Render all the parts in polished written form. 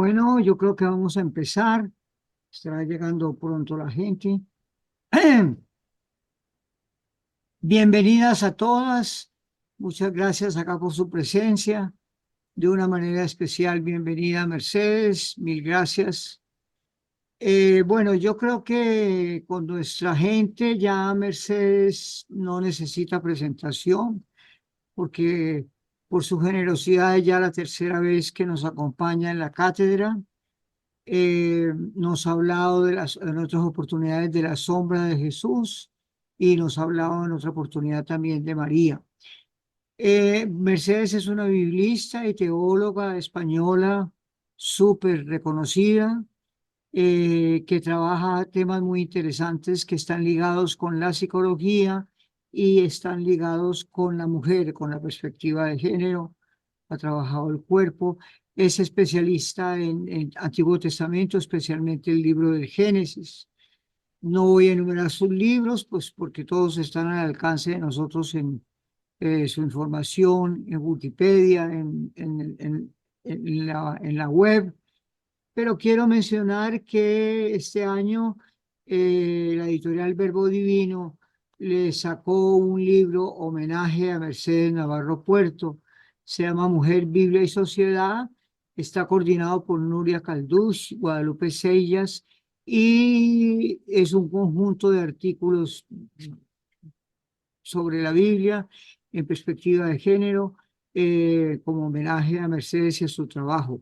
Bueno, yo creo que vamos a empezar. Estará llegando pronto la gente. Bienvenidas a todas. Muchas gracias acá por su presencia. De una manera especial, bienvenida Mercedes. Mil gracias. Bueno, yo creo que con nuestra gente ya Mercedes no necesita presentación porque por su generosidad es ya la tercera vez que nos acompaña en la cátedra. Nos ha hablado en otras oportunidades de la sombra de Jesús y nos ha hablado en otra oportunidad también de María. Mercedes es una biblista y teóloga española súper reconocida, que trabaja temas muy interesantes que están ligados con la psicología y están ligados con la mujer, con la perspectiva de género. Ha trabajado el cuerpo, es especialista en Antiguo Testamento, especialmente el libro del Génesis. No voy a enumerar sus libros, pues porque todos están al alcance de nosotros en su información, en Wikipedia, en la web, pero quiero mencionar que este año la editorial Verbo Divino le sacó un libro homenaje a Mercedes Navarro Puerto. Se llama Mujer, Biblia y Sociedad. Está coordinado por Nuria Calduch, Guadalupe Sellas, y es un conjunto de artículos sobre la Biblia en perspectiva de género, como homenaje a Mercedes y a su trabajo.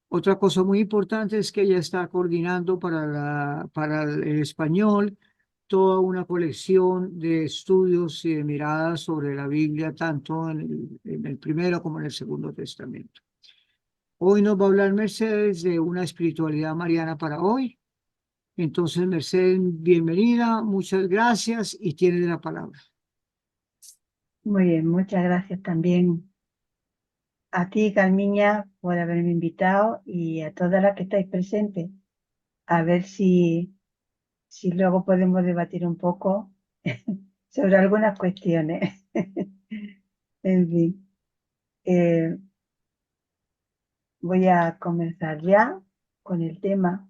Otra cosa muy importante es que ella está coordinando para el español toda una colección de estudios y de miradas sobre la Biblia, tanto en el Primero como en el Segundo Testamento. Hoy nos va a hablar Mercedes de una espiritualidad mariana para hoy. Entonces, Mercedes, bienvenida, muchas gracias y tiene la palabra. Muy bien, muchas gracias también a ti, Carmiña, por haberme invitado y a todas las que estáis presentes. A ver si luego podemos debatir un poco sobre algunas cuestiones. En fin, eh, voy a comenzar ya con el tema.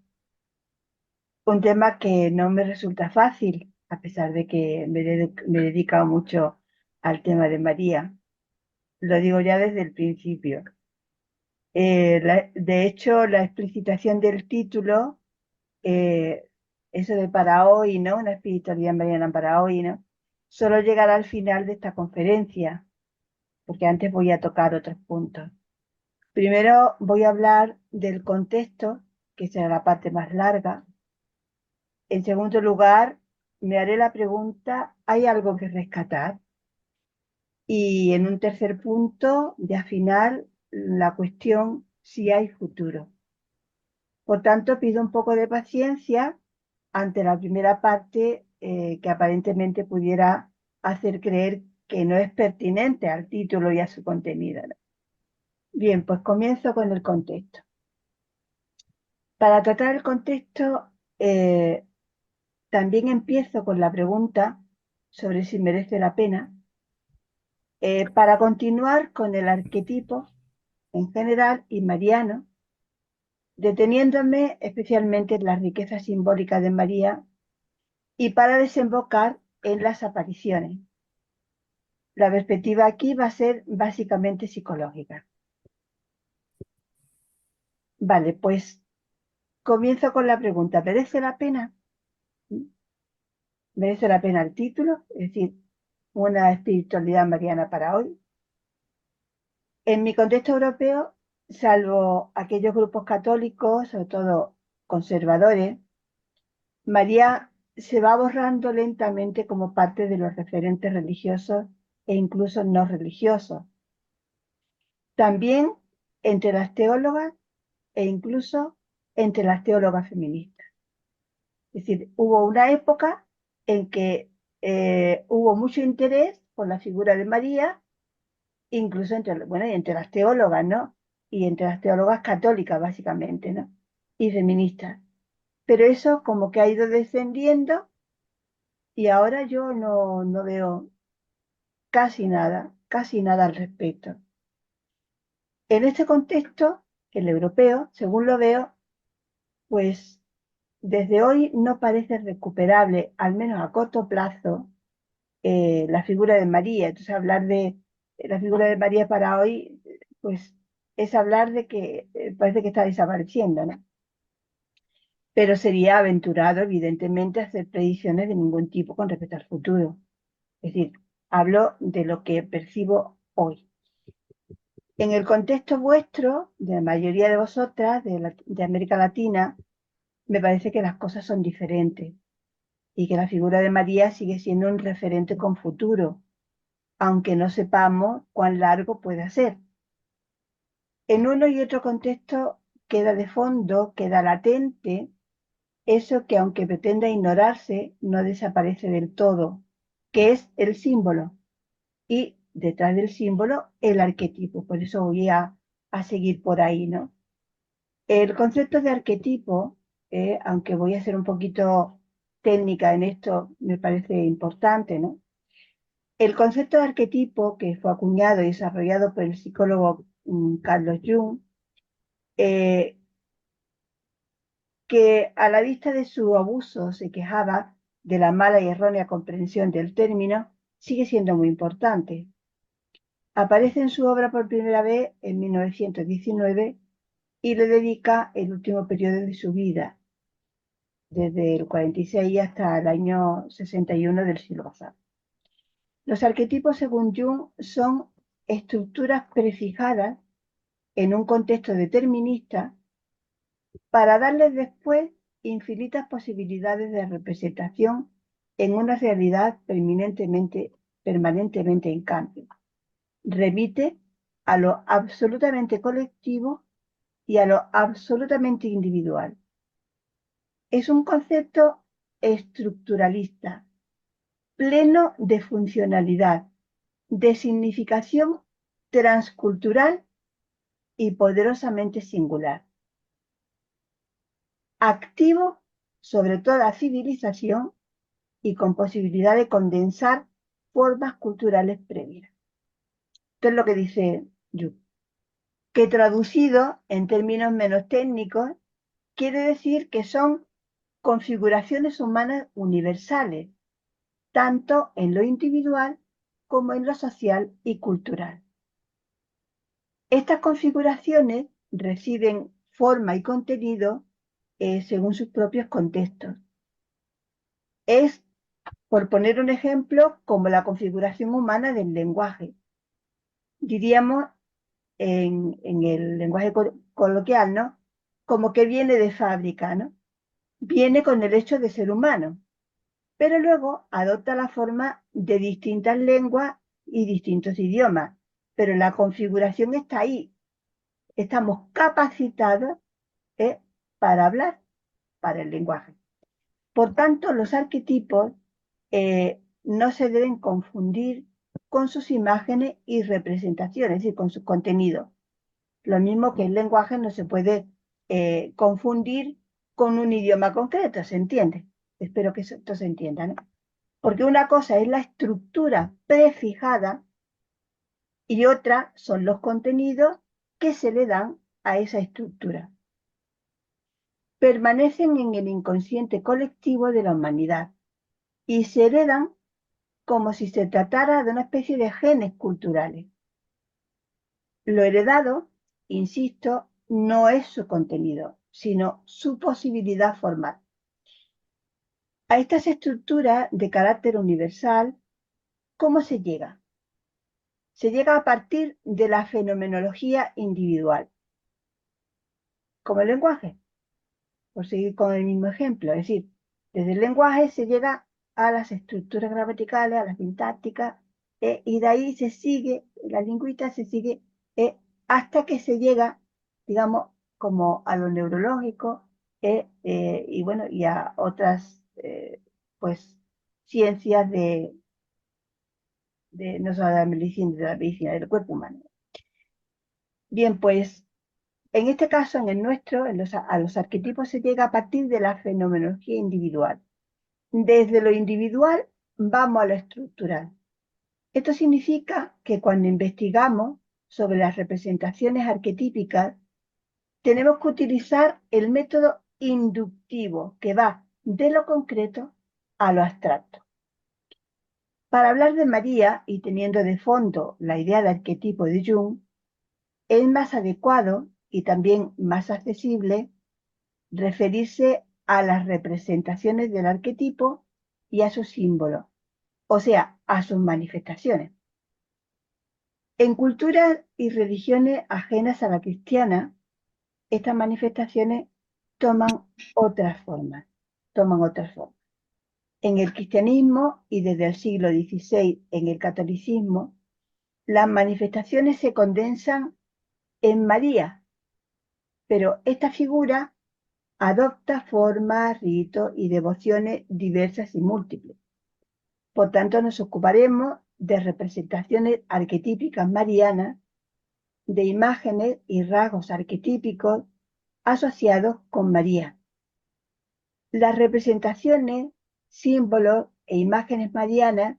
Un tema que no me resulta fácil, a pesar de que me he dedicado mucho al tema de María. Lo digo ya desde el principio. De hecho, la explicitación del título, eh, eso de para hoy, ¿no? Una espiritualidad mariana para hoy, ¿no? Solo llegará al final de esta conferencia, porque antes voy a tocar otros puntos. Primero voy a hablar del contexto, que será la parte más larga. En segundo lugar, me haré la pregunta, ¿hay algo que rescatar? Y en un tercer punto, ya final, la cuestión, si hay futuro. Por tanto, pido un poco de paciencia ante la primera parte, que aparentemente pudiera hacer creer que no es pertinente al título y a su contenido, ¿no? Bien, pues comienzo con el contexto. Para tratar el contexto, también empiezo con la pregunta sobre si merece la pena, para continuar con el arquetipo en general y mariano, deteniéndome especialmente en la riqueza simbólica de María y para desembocar en las apariciones. La perspectiva aquí va a ser básicamente psicológica. Vale, pues comienzo con la pregunta, ¿merece la pena? ¿Merece la pena el título? Es decir, una espiritualidad mariana para hoy. En mi contexto europeo, salvo aquellos grupos católicos, sobre todo conservadores, María se va borrando lentamente como parte de los referentes religiosos e incluso no religiosos. También entre las teólogas e incluso entre las teólogas feministas. Es decir, hubo una época en que hubo mucho interés por la figura de María, incluso entre las teólogas, ¿no? Y entre las teólogas católicas, básicamente, ¿no? Y feministas. Pero eso como que ha ido descendiendo y ahora yo no veo casi nada al respecto. En este contexto, el europeo, según lo veo, pues desde hoy no parece recuperable, al menos a corto plazo, la figura de María. Entonces, hablar de la figura de María para hoy, pues es hablar de que parece que está desapareciendo, ¿no? Pero sería aventurado, evidentemente, hacer predicciones de ningún tipo con respecto al futuro. Es decir, hablo de lo que percibo hoy. En el contexto vuestro, de la mayoría de vosotras, de América Latina, me parece que las cosas son diferentes y que la figura de María sigue siendo un referente con futuro, aunque no sepamos cuán largo puede ser. En uno y otro contexto queda de fondo, queda latente, eso que aunque pretenda ignorarse, no desaparece del todo, que es el símbolo. Y detrás del símbolo, el arquetipo. Por eso voy a seguir por ahí, ¿no? El concepto de arquetipo, aunque voy a ser un poquito técnica en esto, me parece importante, ¿no? El concepto de arquetipo, que fue acuñado y desarrollado por el psicólogo Carlos Jung, eh, que a la vista de su abuso se quejaba de la mala y errónea comprensión del término, sigue siendo muy importante. Aparece en su obra por primera vez en 1919 y le dedica el último periodo de su vida, desde el 46 hasta el año 61 del siglo pasado. Los arquetipos, según Jung, son estructuras prefijadas en un contexto determinista para darles después infinitas posibilidades de representación en una realidad permanentemente en cambio. Remite a lo absolutamente colectivo y a lo absolutamente individual. Es un concepto estructuralista, pleno de funcionalidad, de significación transcultural y poderosamente singular. Activo sobre toda civilización y con posibilidad de condensar formas culturales previas. Esto es lo que dice Jung, que traducido en términos menos técnicos, quiere decir que son configuraciones humanas universales, tanto en lo individual como en lo social y cultural. Estas configuraciones reciben forma y contenido según sus propios contextos. Es, por poner un ejemplo, como la configuración humana del lenguaje. Diríamos en el lenguaje coloquial, ¿no? Como que viene de fábrica, ¿no? Viene con el hecho de ser humano, pero luego adopta la forma de distintas lenguas y distintos idiomas. Pero la configuración está ahí. Estamos capacitados para hablar, para el lenguaje. Por tanto, los arquetipos no se deben confundir con sus imágenes y representaciones, es decir, con su contenido. Lo mismo que el lenguaje no se puede confundir con un idioma concreto, ¿se entiende? Espero que esto se entienda, ¿no? Porque una cosa es la estructura prefijada y otra son los contenidos que se le dan a esa estructura. Permanecen en el inconsciente colectivo de la humanidad y se heredan como si se tratara de una especie de genes culturales. Lo heredado, insisto, no es su contenido, sino su posibilidad formal. A estas estructuras de carácter universal, ¿cómo se llega? Se llega a partir de la fenomenología individual, como el lenguaje, por seguir con el mismo ejemplo. Es decir, desde el lenguaje se llega a las estructuras gramaticales, a la sintáctica, y de ahí se sigue, la lingüista se sigue hasta que se llega, digamos, como a lo neurológico y bueno, y a otras, pues, ciencias no solo de de la medicina del cuerpo humano. Bien, pues, en este caso, en el nuestro, a los arquetipos se llega a partir de la fenomenología individual. Desde lo individual vamos a lo estructural. Esto significa que cuando investigamos sobre las representaciones arquetípicas, tenemos que utilizar el método inductivo, que va de lo concreto a lo abstracto. Para hablar de María, y teniendo de fondo la idea de arquetipo de Jung, es más adecuado y también más accesible referirse a las representaciones del arquetipo y a sus símbolos, o sea, a sus manifestaciones. En culturas y religiones ajenas a la cristiana, estas manifestaciones toman otras formas, En el cristianismo y desde el siglo XVI en el catolicismo, las manifestaciones se condensan en María, pero esta figura adopta formas, ritos y devociones diversas y múltiples. Por tanto, nos ocuparemos de representaciones arquetípicas marianas, de imágenes y rasgos arquetípicos asociados con María. Las representaciones, símbolos e imágenes marianas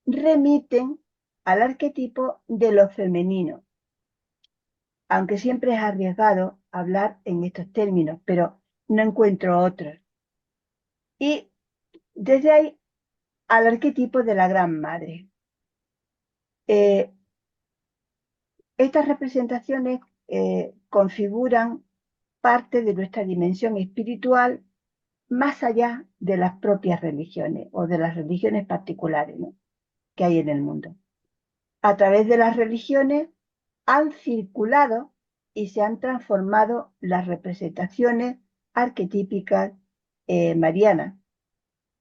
remiten al arquetipo de lo femenino, aunque siempre es arriesgado hablar en estos términos, pero no encuentro otros. Y desde ahí al arquetipo de la Gran Madre. Estas representaciones configuran parte de nuestra dimensión espiritual más allá de las propias religiones o de las religiones particulares, ¿no?, que hay en el mundo. A través de las religiones han circulado y se han transformado las representaciones arquetípicas marianas,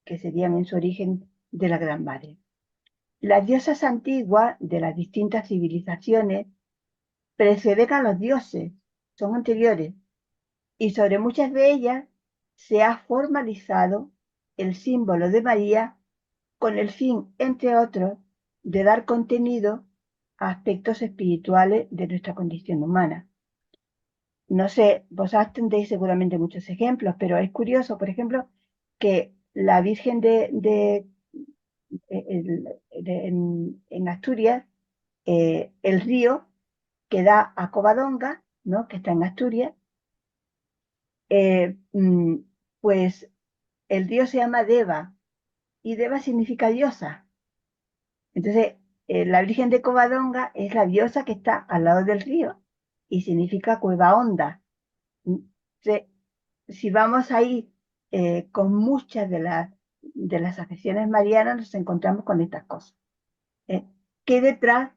que serían en su origen de la Gran Madre. Las diosas antiguas de las distintas civilizaciones preceden a los dioses, son anteriores, y sobre muchas de ellas se ha formalizado el símbolo de María con el fin, entre otros, de dar contenido a aspectos espirituales de nuestra condición humana. No sé, vosotros tendréis seguramente muchos ejemplos, pero es curioso, por ejemplo, que la Virgen en Asturias, el río que da a Covadonga, ¿no?, que está en Asturias, pues el río se llama Deva, y Deva significa diosa. Entonces, la Virgen de Covadonga es la diosa que está al lado del río, y significa cueva honda. Entonces, si vamos ahí con muchas de las afecciones marianas, nos encontramos con estas cosas. Que detrás,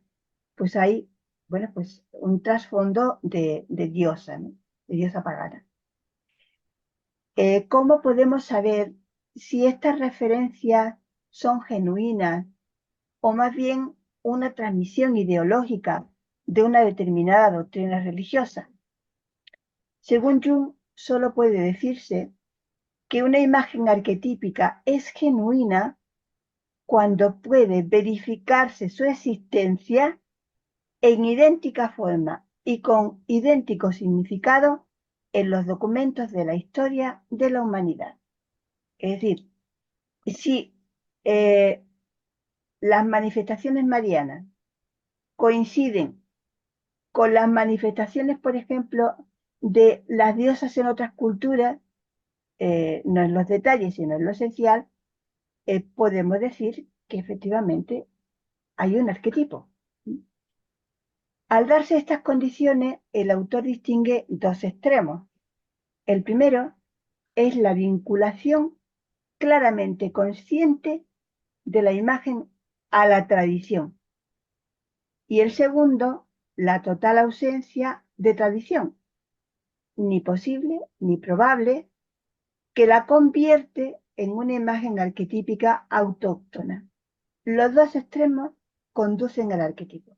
pues hay, bueno, pues un trasfondo de diosa, ¿no?, de diosa pagana. ¿Cómo podemos saber si estas referencias son genuinas o más bien una transmisión ideológica de una determinada doctrina religiosa? Según Jung, solo puede decirse que una imagen arquetípica es genuina cuando puede verificarse su existencia en idéntica forma y con idéntico significado en los documentos de la historia de la humanidad. Es decir, si las manifestaciones marianas coinciden con las manifestaciones, por ejemplo, de las diosas en otras culturas, no en los detalles, sino en lo esencial, podemos decir que efectivamente hay un arquetipo. Al darse estas condiciones, el autor distingue dos extremos. El primero es la vinculación claramente consciente de la imagen a la tradición. Y el segundo, la total ausencia de tradición, ni posible ni probable, que la convierte en una imagen arquetípica autóctona. Los dos extremos conducen al arquetipo,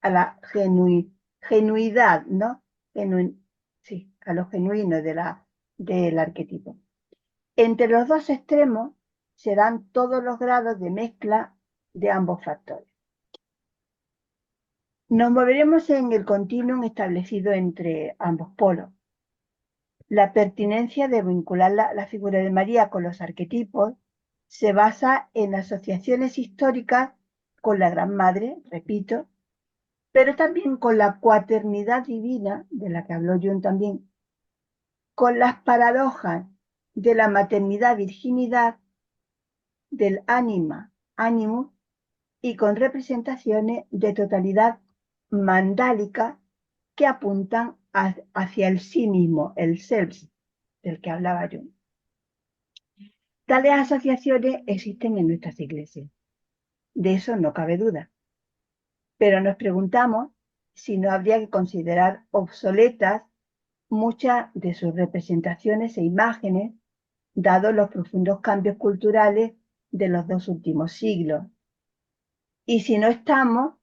a la genuidad, ¿no? Sí, a lo genuino del arquetipo. Entre los dos extremos se dan todos los grados de mezcla de ambos factores. Nos moveremos en el continuum establecido entre ambos polos. La pertinencia de vincular la figura de María con los arquetipos se basa en asociaciones históricas con la Gran Madre, repito, pero también con la cuaternidad divina, de la que habló Jung también, con las paradojas de la maternidad-virginidad, del ánima, ánimo, y con representaciones de totalidad mandálica que apuntan hacia el sí mismo, el self, del que hablaba Jung. Tales asociaciones existen en nuestras iglesias, de eso no cabe duda, pero nos preguntamos si no habría que considerar obsoletas muchas de sus representaciones e imágenes, dados los profundos cambios culturales de los 2 últimos siglos. Y si no estamos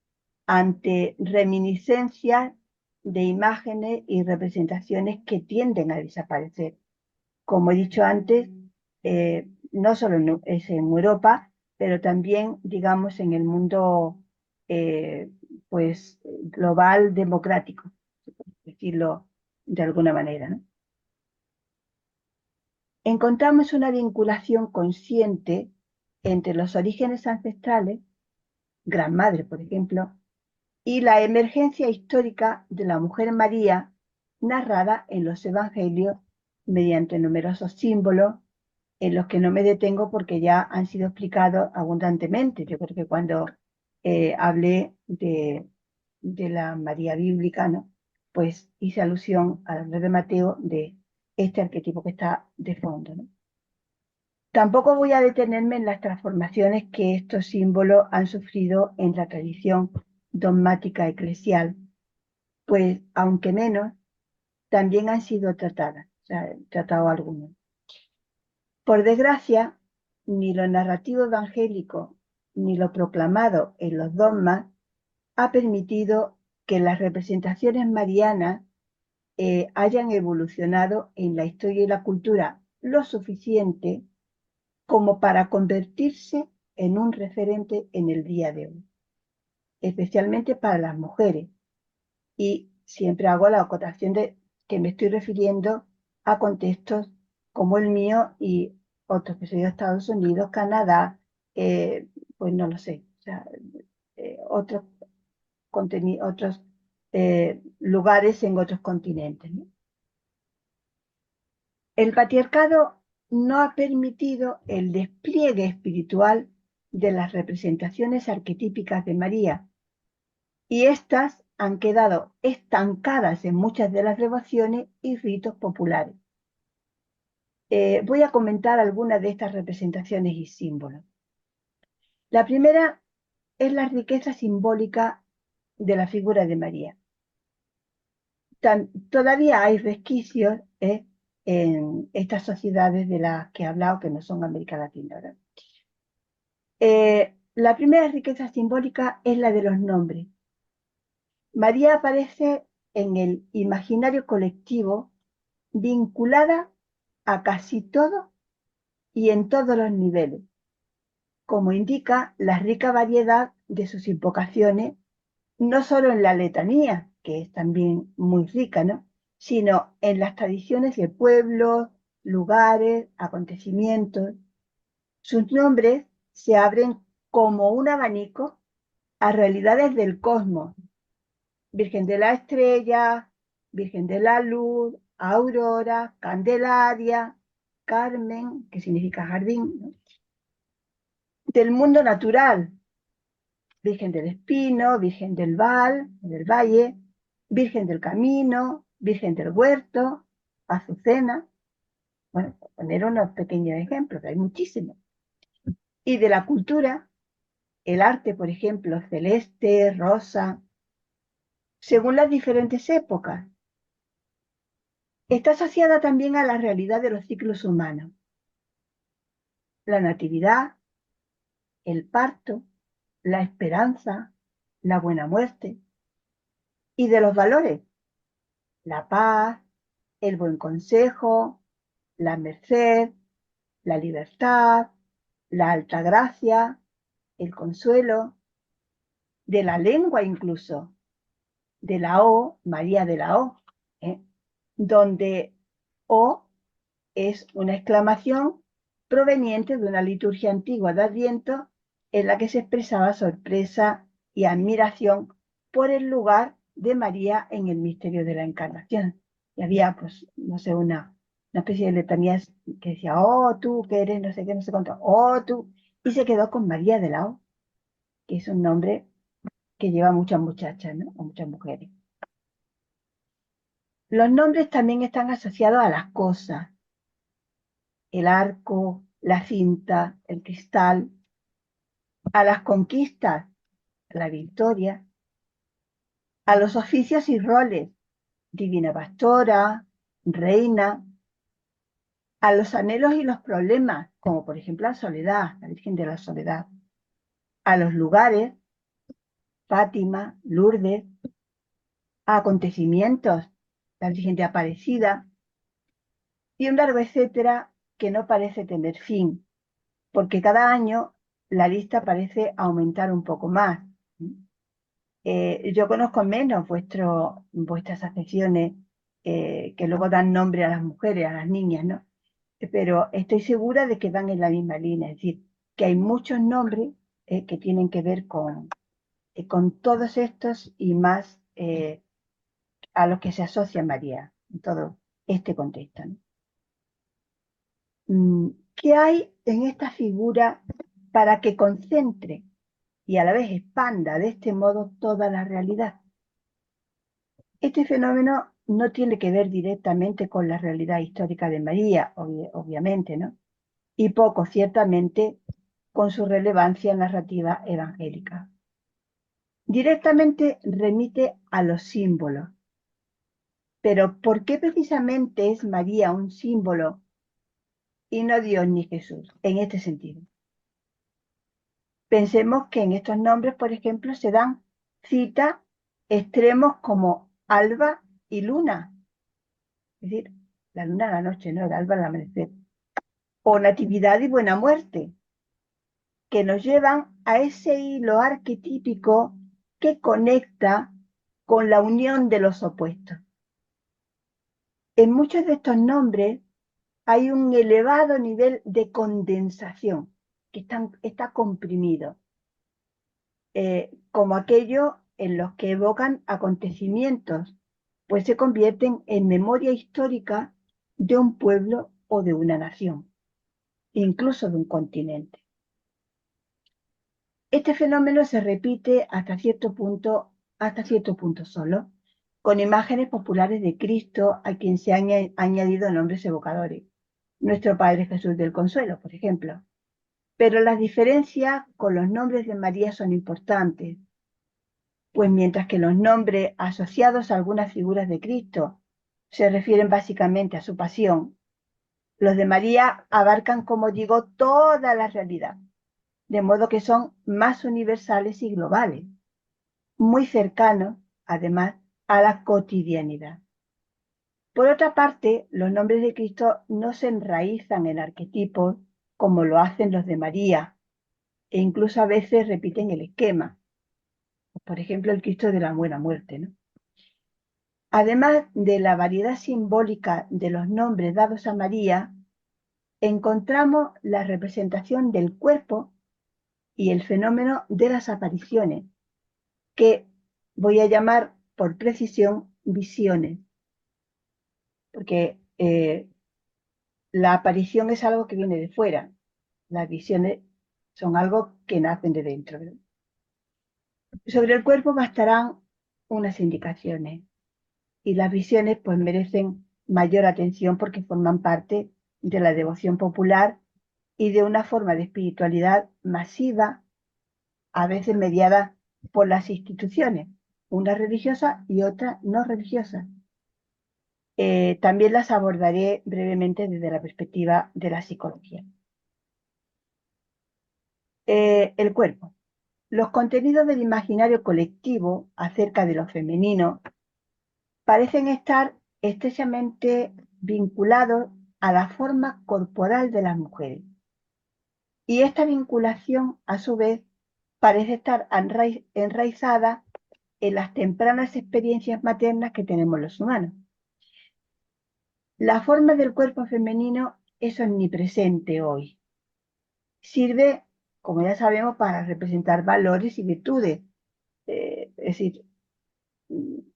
ante reminiscencias de imágenes y representaciones que tienden a desaparecer. Como he dicho antes, no solo en Europa, pero también, digamos, en el mundo pues, global democrático, por decirlo de alguna manera, ¿no? Encontramos una vinculación consciente entre los orígenes ancestrales, Gran Madre, por ejemplo, y la emergencia histórica de la mujer María, narrada en los evangelios mediante numerosos símbolos, en los que no me detengo porque ya han sido explicados abundantemente. Yo creo que cuando hablé de la María bíblica, ¿no? Pues hice alusión al de Mateo de este arquetipo que está de fondo, ¿no? Tampoco voy a detenerme en las transformaciones que estos símbolos han sufrido en la tradición dogmática eclesial, pues aunque menos, también han sido tratadas, o sea, he tratado algunos. Por desgracia, ni lo narrativo evangélico ni lo proclamado en los dogmas ha permitido que las representaciones marianas hayan evolucionado en la historia y la cultura lo suficiente como para convertirse en un referente en el día de hoy, especialmente para las mujeres. Y siempre hago la acotación de que me estoy refiriendo a contextos como el mío y otros que soy de Estados Unidos, Canadá, pues no lo sé, o sea, otros otros lugares en otros continentes, ¿no? El patriarcado no ha permitido el despliegue espiritual de las representaciones arquetípicas de María, y éstas han quedado estancadas en muchas de las devociones y ritos populares. Voy a comentar algunas de estas representaciones y símbolos. La primera es la riqueza simbólica de la figura de María. Todavía hay resquicios en estas sociedades de las que he hablado, que no son América Latina, ¿verdad? La primera riqueza simbólica es la de los nombres. María aparece en el imaginario colectivo vinculada a casi todo y en todos los niveles, como indica la rica variedad de sus invocaciones, no solo en la letanía, que es también muy rica, ¿no?, sino en las tradiciones de pueblos, lugares, acontecimientos. Sus nombres se abren como un abanico a realidades del cosmos: Virgen de la Estrella, Virgen de la Luz, Aurora, Candelaria, Carmen, que significa jardín, ¿no?, del mundo natural: Virgen del Espino, Virgen del Valle, Virgen del Camino, Virgen del Huerto, Azucena. Bueno, poner unos pequeños ejemplos, que hay muchísimos. Y de la cultura, el arte, por ejemplo, celeste, rosa, según las diferentes épocas. Está asociada también a la realidad de los ciclos humanos: la natividad, el parto, la esperanza, la buena muerte. Y de los valores: la paz, el buen consejo, la merced, la libertad, la alta gracia, el consuelo. De la lengua incluso, de la O, María de la O, ¿eh?, donde O es una exclamación proveniente de una liturgia antigua de Adviento en la que se expresaba sorpresa y admiración por el lugar de María en el misterio de la encarnación. Y había, pues, no sé, una especie de letanías que decía, oh, tú que eres no sé qué, no sé cuánto, oh, tú. Y se quedó con María de Lao, que es un nombre que lleva a muchas muchachas, ¿no? A muchas mujeres. Los nombres también están asociados a las cosas, el arco, la cinta, el cristal, a las conquistas, la victoria, a los oficios y roles, divina pastora, reina, a los anhelos y los problemas, como por ejemplo la soledad, la Virgen de la Soledad, a los lugares, Fátima, Lourdes, a acontecimientos, la Virgen de Aparecida, y un largo etcétera que no parece tener fin, porque cada año la lista parece aumentar un poco más. Yo conozco menos vuestras acepciones que luego dan nombre a las mujeres, a las niñas, ¿no? Pero estoy segura de que van en la misma línea, es decir, que hay muchos nombres que tienen que ver con todos estos y más a los que se asocia María en todo este contexto, ¿no? ¿Qué hay en esta figura para que concentre y a la vez expanda de este modo toda la realidad? Este fenómeno no tiene que ver directamente con la realidad histórica de María, obviamente, ¿no? Y poco, ciertamente, con su relevancia narrativa evangélica. Directamente remite a los símbolos. Pero ¿por qué precisamente es María un símbolo y no Dios ni Jesús en este sentido? Pensemos que en estos nombres, por ejemplo, se dan cita extremos como alba y luna, es decir, la luna a la noche, ¿no? El alba al amanecer, o natividad y buena muerte, que nos llevan a ese hilo arquetípico que conecta con la unión de los opuestos. En muchos de estos nombres hay un elevado nivel de condensación, que está comprimido, como aquello en los que evocan acontecimientos, pues se convierten en memoria histórica de un pueblo o de una nación, incluso de un continente. Este fenómeno se repite hasta cierto punto solo, con imágenes populares de Cristo a quien se han añadido nombres evocadores. Nuestro Padre Jesús del Consuelo, por ejemplo. Pero las diferencias con los nombres de María son importantes, pues mientras que los nombres asociados a algunas figuras de Cristo se refieren básicamente a su pasión, los de María abarcan, como digo, toda la realidad, de modo que son más universales y globales, muy cercanos, además, a la cotidianidad. Por otra parte, los nombres de Cristo no se enraizan en arquetipos como lo hacen los de María, e incluso a veces repiten el esquema. Por ejemplo, el Cristo de la Buena Muerte, ¿no? Además de la variedad simbólica de los nombres dados a María, encontramos la representación del cuerpo y el fenómeno de las apariciones, que voy a llamar por precisión visiones, porque la aparición es algo que viene de fuera, las visiones son algo que nacen de dentro, ¿verdad? Sobre el cuerpo bastarán unas indicaciones y las visiones pues merecen mayor atención porque forman parte de la devoción popular y de una forma de espiritualidad masiva, a veces mediada por las instituciones, una religiosa y otra no religiosa. También las abordaré brevemente desde la perspectiva de la psicología. El cuerpo. Los contenidos del imaginario colectivo acerca de lo femenino parecen estar estrechamente vinculados a la forma corporal de las mujeres. Y esta vinculación, a su vez, parece estar enraizada en las tempranas experiencias maternas que tenemos los humanos. La forma del cuerpo femenino es omnipresente hoy. Sirve, como ya sabemos, para representar valores y virtudes. Es decir,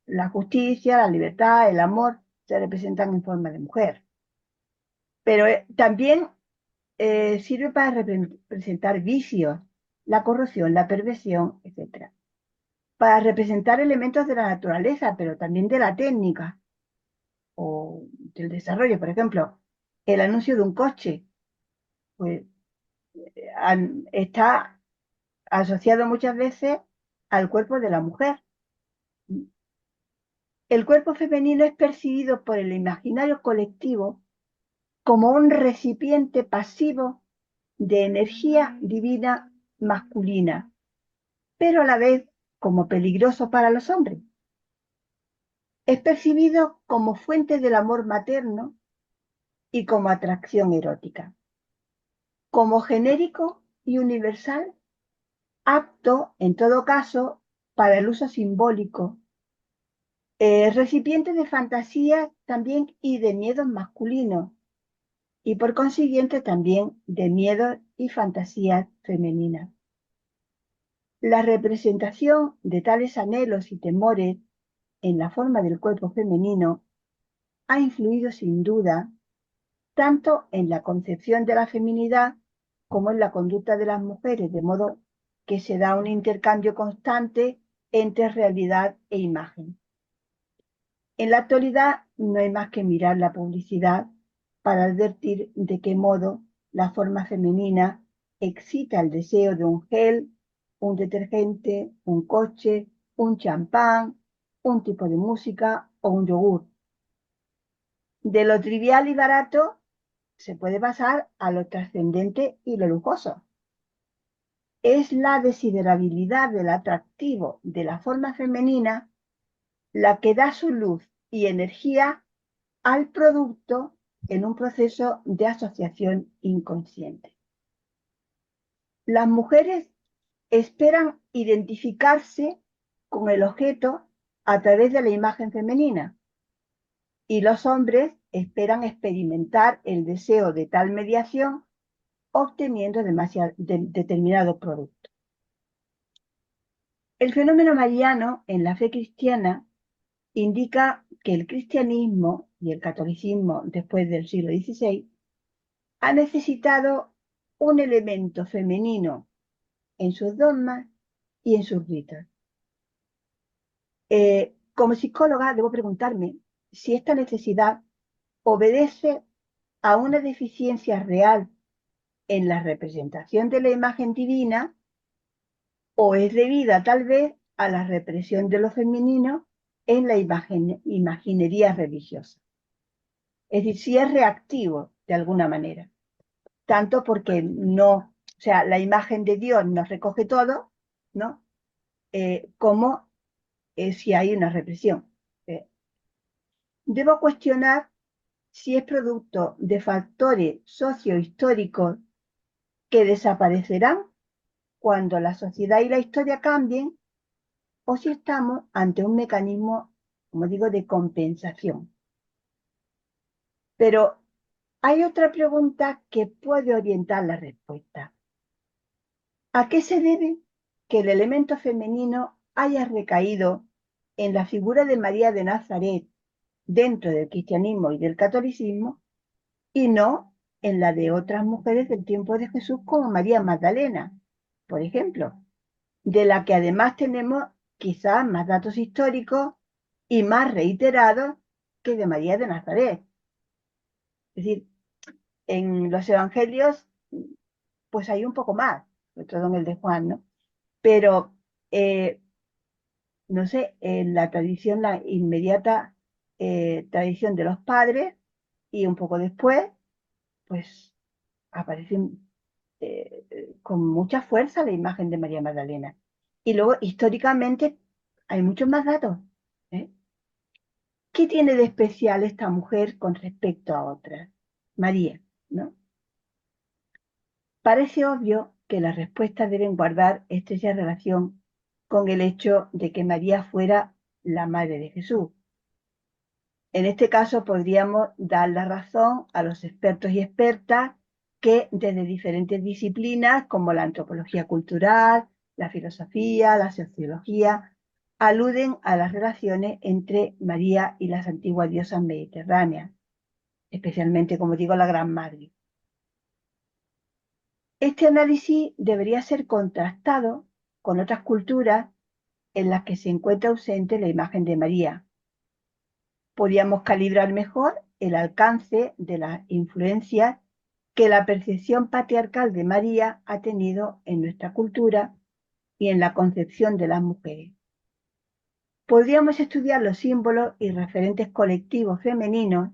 la justicia, la libertad, el amor, se representan en forma de mujer. Pero también sirve para representar vicios, la corrupción, la perversión, etc. Para representar elementos de la naturaleza, pero también de la técnica o del desarrollo. Por ejemplo, el anuncio de un coche, pues está asociado muchas veces al cuerpo de la mujer. El cuerpo femenino es percibido por el imaginario colectivo como un recipiente pasivo de energía divina masculina, pero a la vez como peligroso para los hombres. Es percibido como fuente del amor materno y como atracción erótica, como genérico y universal, apto, en todo caso, para el uso simbólico, recipiente de fantasías también y de miedos masculinos, y por consiguiente también de miedos y fantasías femeninas. La representación de tales anhelos y temores en la forma del cuerpo femenino ha influido sin duda tanto en la concepción de la feminidad como en la conducta de las mujeres, de modo que se da un intercambio constante entre realidad e imagen. En la actualidad no hay más que mirar la publicidad para advertir de qué modo la forma femenina excita el deseo de un gel, un detergente, un coche, un champán, un tipo de música o un yogur. De lo trivial y barato se puede pasar a lo trascendente y lo lujoso. Es la desiderabilidad del atractivo de la forma femenina la que da su luz y energía al producto en un proceso de asociación inconsciente. Las mujeres esperan identificarse con el objeto a través de la imagen femenina y los hombres esperan experimentar el deseo de tal mediación obteniendo determinado producto. El fenómeno mariano en la fe cristiana indica que el cristianismo y el catolicismo después del siglo XVI ha necesitado un elemento femenino en sus dogmas y en sus ritos. Como psicóloga debo preguntarme si esta necesidad obedece a una deficiencia real en la representación de la imagen divina o es debida tal vez a la represión de lo femenino en la imaginería religiosa. Es decir, si es reactivo de alguna manera, tanto porque no, o sea, la imagen de Dios nos recoge todo, ¿no? Como si hay una represión. Debo cuestionar si es producto de factores sociohistóricos que desaparecerán cuando la sociedad y la historia cambien o si estamos ante un mecanismo, como digo, de compensación. Pero hay otra pregunta que puede orientar la respuesta. ¿A qué se debe que el elemento femenino haya recaído en la figura de María de Nazaret dentro del cristianismo y del catolicismo y no en la de otras mujeres del tiempo de Jesús como María Magdalena, por ejemplo, de la que además tenemos quizás más datos históricos y más reiterados que de María de Nazaret? Es decir, en los evangelios pues hay un poco más, sobre todo en el de Juan, ¿no? Pero, no sé, en la tradición, la inmediata tradición de los padres y un poco después, pues aparecen con mucha fuerza la imagen de María Magdalena. Y luego, históricamente, hay muchos más datos. ¿Eh? ¿Qué tiene de especial esta mujer con respecto a otras? María, ¿no? Parece obvio que las respuestas deben guardar estrecha relación con el hecho de que María fuera la madre de Jesús. En este caso podríamos dar la razón a los expertos y expertas que desde diferentes disciplinas como la antropología cultural, la filosofía, la sociología, aluden a las relaciones entre María y las antiguas diosas mediterráneas, especialmente, como digo, la Gran Madre. Este análisis debería ser contrastado con otras culturas en las que se encuentra ausente la imagen de María. Podríamos calibrar mejor el alcance de las influencias que la percepción patriarcal de María ha tenido en nuestra cultura y en la concepción de las mujeres. Podríamos estudiar los símbolos y referentes colectivos femeninos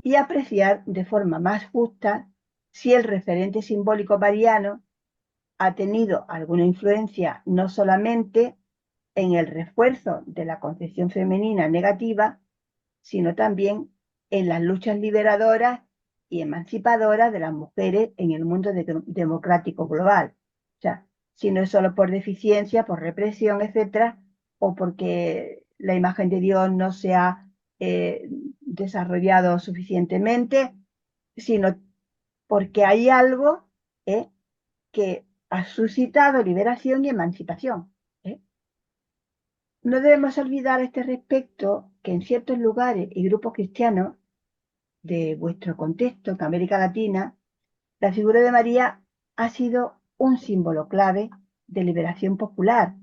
y apreciar de forma más justa si el referente simbólico mariano ha tenido alguna influencia no solamente en el refuerzo de la concepción femenina negativa, sino también en las luchas liberadoras y emancipadoras de las mujeres en el mundo democrático global. O sea, si no es solo por deficiencia, por represión, etcétera, o porque la imagen de Dios no se ha desarrollado suficientemente, sino porque hay algo que ha suscitado liberación y emancipación. No debemos olvidar a este respecto que en ciertos lugares y grupos cristianos de vuestro contexto, que América Latina, la figura de María ha sido un símbolo clave de liberación popular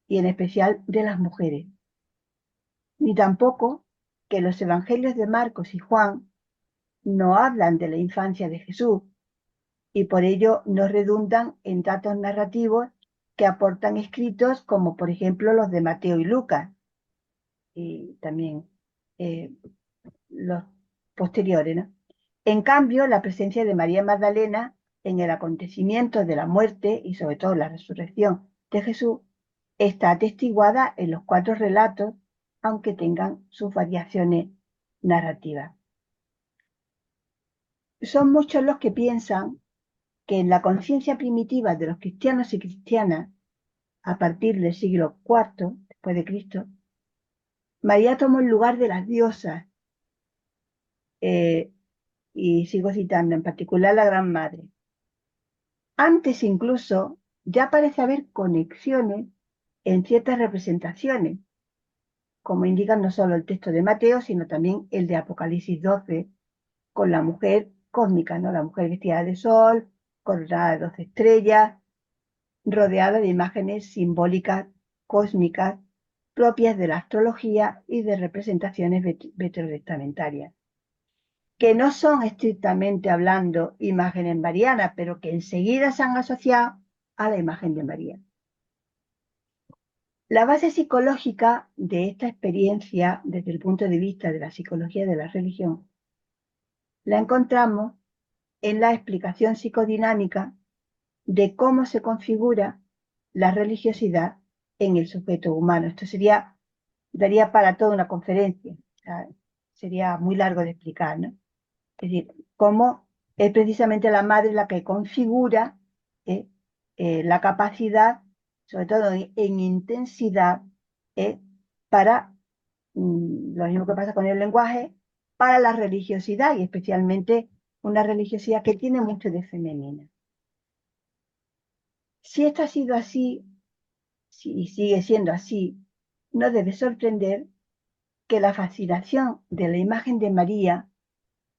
y en especial de las mujeres. Ni tampoco que los evangelios de Marcos y Juan no hablan de la infancia de Jesús y por ello no redundan en datos narrativos que aportan escritos como por ejemplo los de Mateo y Lucas y también los posteriores, ¿no? En cambio, la presencia de María Magdalena en el acontecimiento de la muerte y sobre todo la resurrección de Jesús está atestiguada en los 4 relatos, aunque tengan sus variaciones narrativas. Son muchos los que piensan que en la conciencia primitiva de los cristianos y cristianas, a partir del siglo IV después de Cristo, María tomó el lugar de las diosas, y sigo citando en particular la Gran Madre. Antes incluso ya parece haber conexiones en ciertas representaciones, como indican no solo el texto de Mateo, sino también el de Apocalipsis 12, con la mujer cósmica, ¿no? La mujer vestida de sol, coronada de 12 estrellas, rodeada de imágenes simbólicas cósmicas propias de la astrología y de representaciones veterotestamentarias, que no son estrictamente hablando imágenes marianas, pero que enseguida se han asociado a la imagen de María. La base psicológica de esta experiencia, desde el punto de vista de la psicología de la religión, la encontramos en la explicación psicodinámica de cómo se configura la religiosidad en el sujeto humano. Esto daría para toda una conferencia, o sea, sería muy largo de explicar, ¿no? Es decir, cómo es precisamente la madre la que configura la capacidad, sobre todo en intensidad, para lo mismo que pasa con el lenguaje, para la religiosidad y especialmente una religiosidad que tiene mucho de femenina. Si esto ha sido así, y sigue siendo así, no debe sorprender que la fascinación de la imagen de María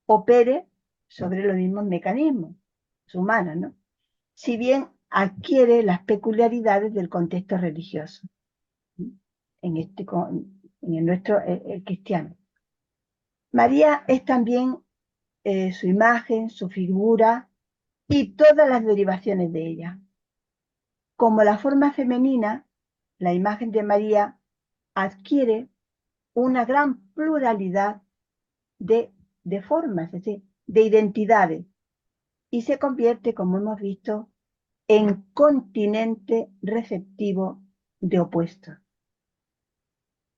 opere sobre los mismos mecanismos humanos, ¿no? Si bien adquiere las peculiaridades del contexto religioso, en el nuestro, el cristiano. María es también su imagen, su figura y todas las derivaciones de ella. Como la forma femenina, la imagen de María adquiere una gran pluralidad de formas, es decir, de identidades, y se convierte, como hemos visto, en continente receptivo de opuestos.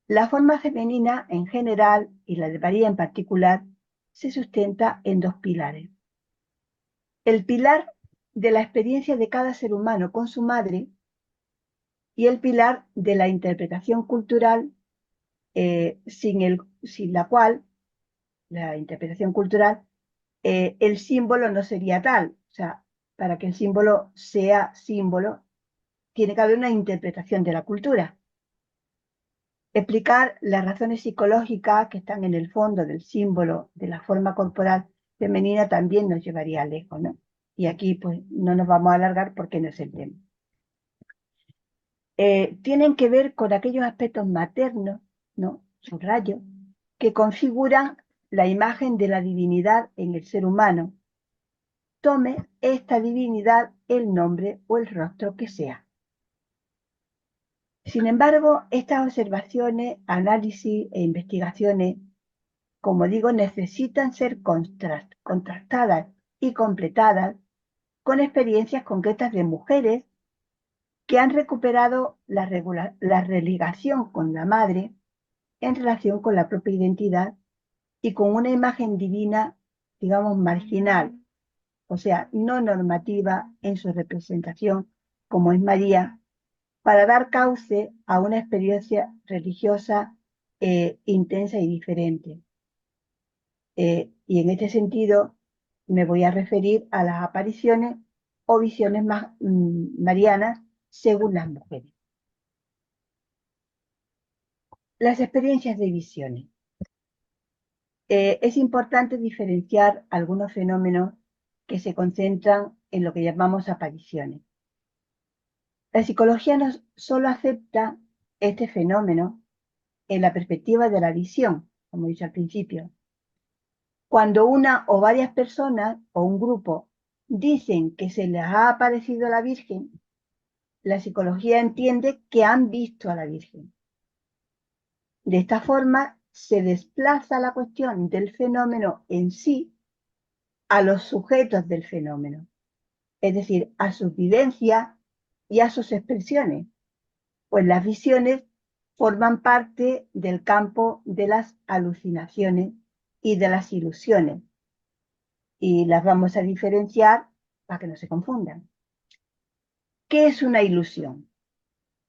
La forma femenina en general y la de María en particular se sustenta en 2 pilares. El pilar de la experiencia de cada ser humano con su madre y el pilar de la interpretación cultural, sin la cual, la interpretación cultural, el símbolo no sería tal. O sea, para que el símbolo sea símbolo, tiene que haber una interpretación de la cultura. Explicar las razones psicológicas que están en el fondo del símbolo de la forma corporal femenina también nos llevaría lejos, ¿no? Y aquí pues no nos vamos a alargar porque no es el tema. Tienen que ver con aquellos aspectos maternos, ¿no? Subrayo, que configuran la imagen de la divinidad en el ser humano. Tome esta divinidad el nombre o el rostro que sea. Sin embargo, estas observaciones, análisis e investigaciones, como digo, necesitan ser contrastadas y completadas con experiencias concretas de mujeres que han recuperado la religación con la madre en relación con la propia identidad y con una imagen divina, digamos, marginal, o sea, no normativa en su representación, como es María, para dar cauce a una experiencia religiosa intensa y diferente. Y en este sentido me voy a referir a las apariciones o visiones más marianas según las mujeres. Las experiencias de visiones. Es importante diferenciar algunos fenómenos que se concentran en lo que llamamos apariciones. La psicología no solo acepta este fenómeno en la perspectiva de la visión, como he dicho al principio. Cuando una o varias personas o un grupo dicen que se les ha aparecido la Virgen, la psicología entiende que han visto a la Virgen. De esta forma se desplaza la cuestión del fenómeno en sí a los sujetos del fenómeno, es decir, a sus vivencias y a sus expresiones, pues las visiones forman parte del campo de las alucinaciones y de las ilusiones, y las vamos a diferenciar para que no se confundan. ¿Qué es una ilusión?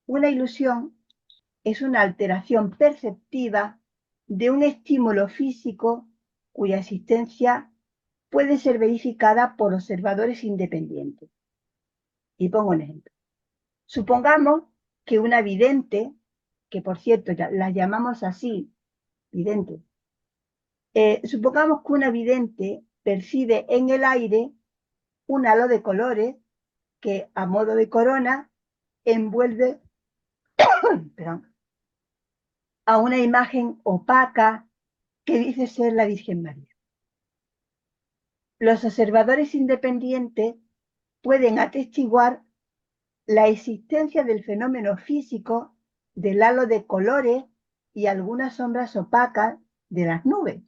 Una ilusión es una alteración perceptiva de un estímulo físico cuya existencia puede ser verificada por observadores independientes. Y pongo un ejemplo. Supongamos que una vidente, que por cierto la llamamos así, vidente, supongamos que una vidente percibe en el aire un halo de colores que a modo de corona envuelve perdón, a una imagen opaca que dice ser la Virgen María. Los observadores independientes pueden atestiguar la existencia del fenómeno físico del halo de colores y algunas sombras opacas de las nubes.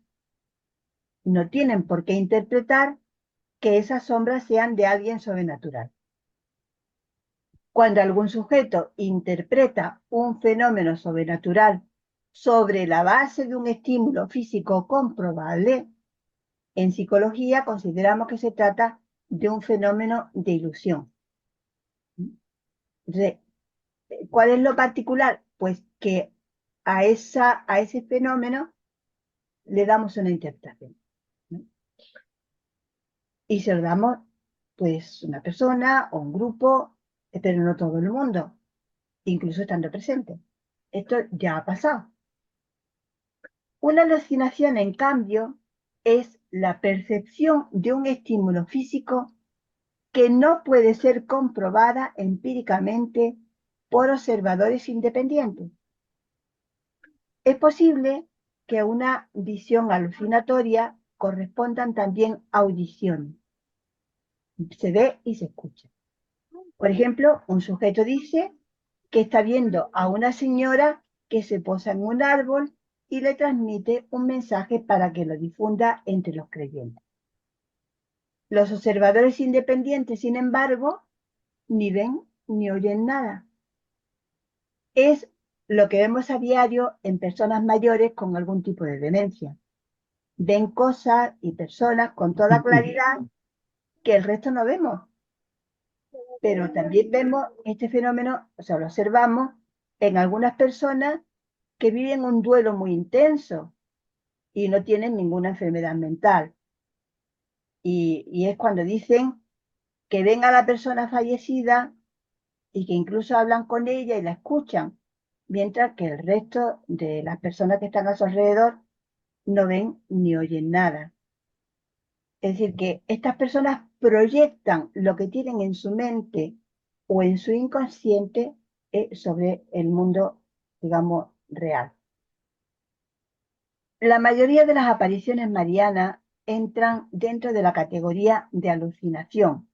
No tienen por qué interpretar que esas sombras sean de alguien sobrenatural. Cuando algún sujeto interpreta un fenómeno sobrenatural sobre la base de un estímulo físico comprobable, en psicología consideramos que se trata de un fenómeno de ilusión. ¿Cuál es lo particular? Pues que a ese fenómeno le damos una interpretación, ¿no? Y se lo damos, pues, una persona o un grupo, pero no todo el mundo, incluso estando presente. Esto ya ha pasado. Una alucinación, en cambio, es la percepción de un estímulo físico que no puede ser comprobada empíricamente por observadores independientes. Es posible que a una visión alucinatoria correspondan también audiciones. Se ve y se escucha. Por ejemplo, un sujeto dice que está viendo a una señora que se posa en un árbol y le transmite un mensaje para que lo difunda entre los creyentes. Los observadores independientes, sin embargo, ni ven ni oyen nada. Es lo que vemos a diario en personas mayores con algún tipo de demencia. Ven cosas y personas con toda claridad que el resto no vemos. Pero también vemos este fenómeno, o sea, lo observamos en algunas personas que viven un duelo muy intenso y no tienen ninguna enfermedad mental. Y es cuando dicen que ven a la persona fallecida y que incluso hablan con ella y la escuchan, mientras que el resto de las personas que están a su alrededor no ven ni oyen nada. Es decir, que estas personas proyectan lo que tienen en su mente o en su inconsciente sobre el mundo, digamos, real. La mayoría de las apariciones marianas entran dentro de la categoría de alucinación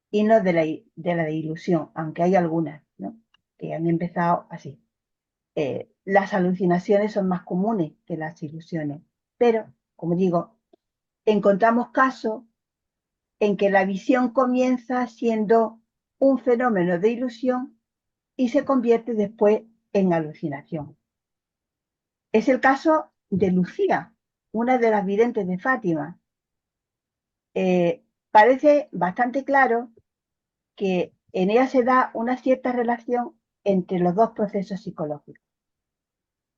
y no de la ilusión, aunque hay algunas, ¿no?, que han empezado así. Las alucinaciones son más comunes que las ilusiones, pero, como digo, encontramos casos en que la visión comienza siendo un fenómeno de ilusión y se convierte después en alucinación. Es el caso de Lucía, una de las videntes de Fátima. Parece bastante claro que en ella se da una cierta relación entre los dos procesos psicológicos.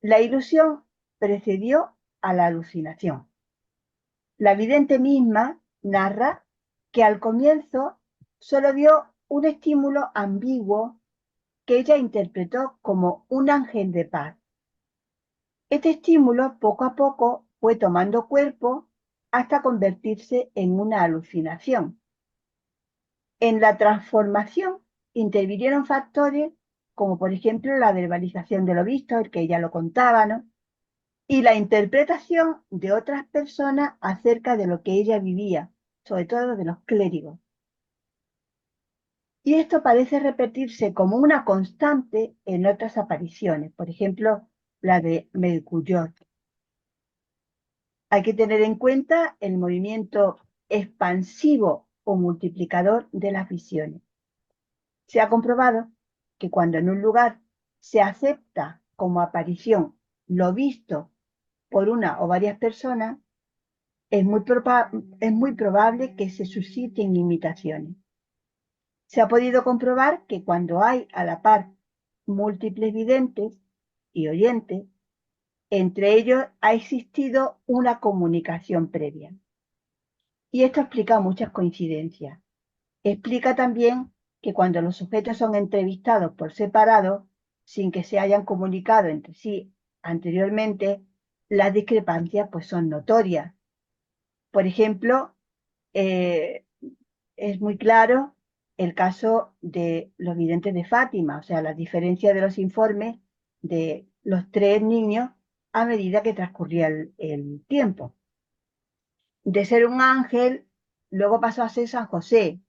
La ilusión precedió a la alucinación. La vidente misma narra que al comienzo solo vio un estímulo ambiguo que ella interpretó como un ángel de paz. Este estímulo poco a poco fue tomando cuerpo hasta convertirse en una alucinación. En la transformación intervinieron factores como por ejemplo la verbalización de lo visto, el que ella lo contaba, ¿no?, y la interpretación de otras personas acerca de lo que ella vivía, sobre todo de los clérigos. Y esto parece repetirse como una constante en otras apariciones, por ejemplo, la de Mercurial. Hay que tener en cuenta el movimiento expansivo o multiplicador de las visiones. Se ha comprobado que cuando en un lugar se acepta como aparición lo visto por una o varias personas, es muy probable que se susciten imitaciones. Se ha podido comprobar que cuando hay a la par múltiples videntes y oyentes, entre ellos ha existido una comunicación previa. Y esto explica muchas coincidencias. Explica también que cuando los sujetos son entrevistados por separado, sin que se hayan comunicado entre sí anteriormente, las discrepancias pues son notorias. Por ejemplo, es muy claro el caso de los videntes de Fátima, o sea, la diferencia de los informes de los tres niños a medida que transcurría el tiempo. De ser un ángel, luego pasó a ser San José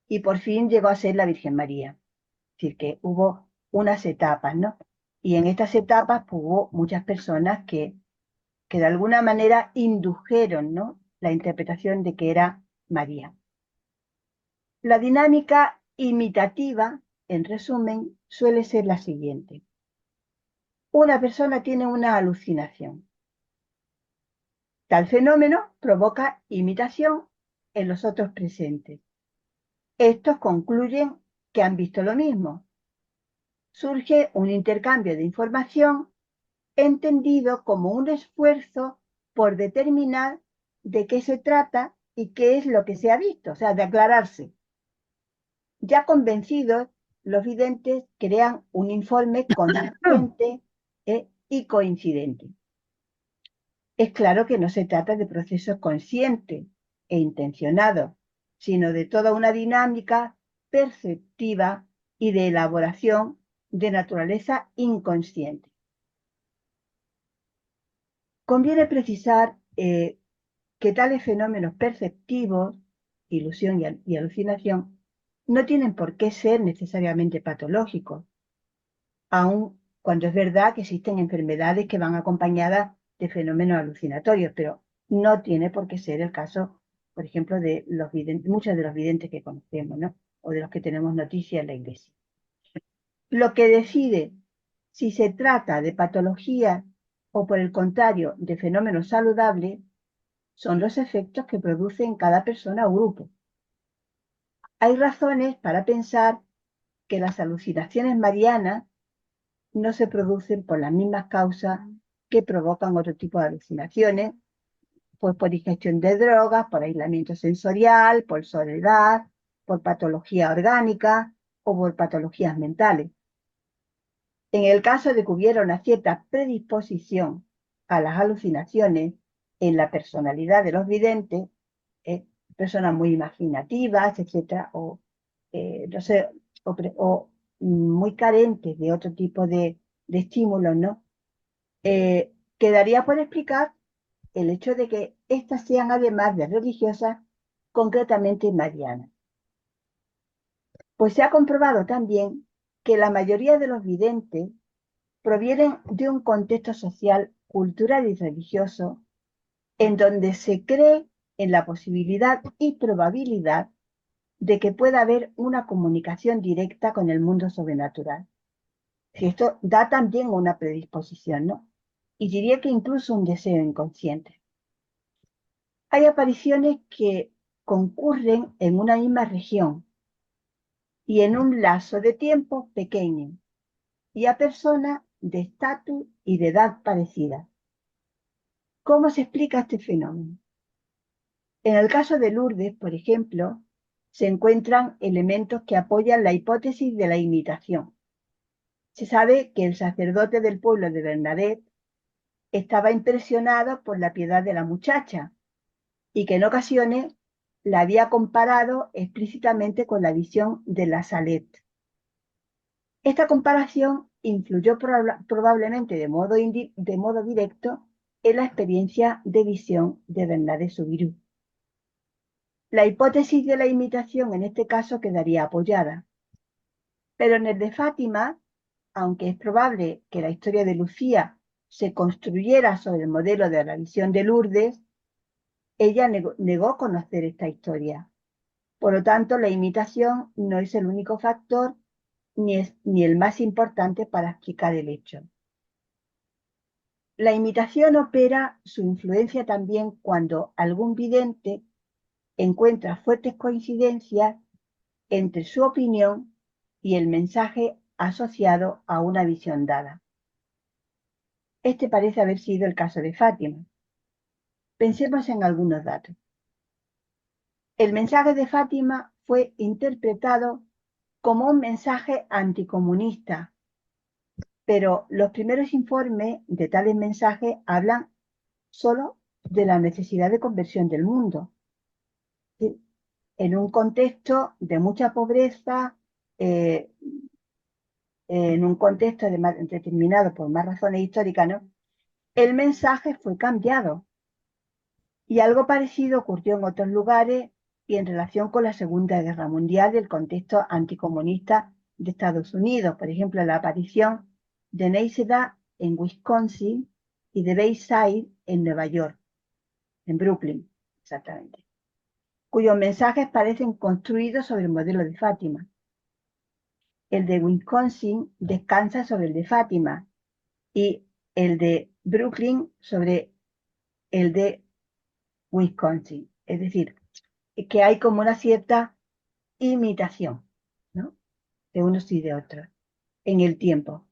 y por fin llegó a ser la Virgen María. Es decir, que hubo unas etapas, ¿no? Y en estas etapas pues, hubo muchas personas que de alguna manera indujeron, ¿no?, la interpretación de que era María. La dinámica imitativa, en resumen, suele ser la siguiente. Una persona tiene una alucinación. Tal fenómeno provoca imitación en los otros presentes. Estos concluyen que han visto lo mismo. Surge un intercambio de información entendido como un esfuerzo por determinar de qué se trata y qué es lo que se ha visto, o sea, de aclararse. Ya convencidos, los videntes crean un informe consistente y coincidente. Es claro que no se trata de procesos conscientes e intencionados, sino de toda una dinámica perceptiva y de elaboración de naturaleza inconsciente. Conviene precisar que tales fenómenos perceptivos, ilusión y alucinación, no tienen por qué ser necesariamente patológicos, aun cuando es verdad que existen enfermedades que van acompañadas de fenómenos alucinatorios, pero no tiene por qué ser el caso, por ejemplo, de los videntes, muchos de los videntes que conocemos, ¿no?, o de los que tenemos noticia en la Iglesia. Lo que decide si se trata de patología o, por el contrario, de fenómenos saludables, son los efectos que produce en cada persona o grupo. Hay razones para pensar que las alucinaciones marianas no se producen por las mismas causas que provocan otro tipo de alucinaciones, pues por ingestión de drogas, por aislamiento sensorial, por soledad, por patología orgánica o por patologías mentales. En el caso de que hubiera una cierta predisposición a las alucinaciones en la personalidad de los videntes, personas muy imaginativas, etcétera, o no sé, o muy carentes de otro tipo de estímulos, ¿no? Quedaría por explicar el hecho de que éstas sean además de religiosas, concretamente marianas. Pues se ha comprobado también que la mayoría de los videntes provienen de un contexto social, cultural y religioso en donde se cree en la posibilidad y probabilidad de que pueda haber una comunicación directa con el mundo sobrenatural. Si esto da también una predisposición, ¿no? Y diría que incluso un deseo inconsciente. Hay apariciones que concurren en una misma región y en un lazo de tiempo pequeño y a personas de estatus y de edad parecida. ¿Cómo se explica este fenómeno? En el caso de Lourdes, por ejemplo, se encuentran elementos que apoyan la hipótesis de la imitación. Se sabe que el sacerdote del pueblo de Bernadette estaba impresionado por la piedad de la muchacha y que en ocasiones la había comparado explícitamente con la visión de la Salette. Esta comparación influyó probablemente de modo directo en la experiencia de visión de Bernadette Soubirous. La hipótesis de la imitación en este caso quedaría apoyada, pero en el de Fátima, aunque es probable que la historia de Lucía se construyera sobre el modelo de la visión de Lourdes, ella negó conocer esta historia. Por lo tanto, la imitación no es el único factor ni el más importante para explicar el hecho. La imitación opera su influencia también cuando algún vidente encuentra fuertes coincidencias entre su opinión y el mensaje asociado a una visión dada. Este parece haber sido el caso de Fátima. Pensemos en algunos datos. El mensaje de Fátima fue interpretado como un mensaje anticomunista, pero los primeros informes de tales mensajes hablan solo de la necesidad de conversión del mundo. ¿Sí? En un contexto de mucha pobreza, eh, en un contexto determinado por más razones históricas, ¿no? El mensaje fue cambiado y algo parecido ocurrió en otros lugares y en relación con la Segunda Guerra Mundial y el contexto anticomunista de Estados Unidos. Por ejemplo, la aparición de Neissedt en Wisconsin y de Bayside en Nueva York, en Brooklyn, exactamente, cuyos mensajes parecen construidos sobre el modelo de Fátima. El de Wisconsin descansa sobre el de Fátima y el de Brooklyn sobre el de Wisconsin. Es decir, que hay como una cierta imitación, ¿no? De unos y de otros en el tiempo.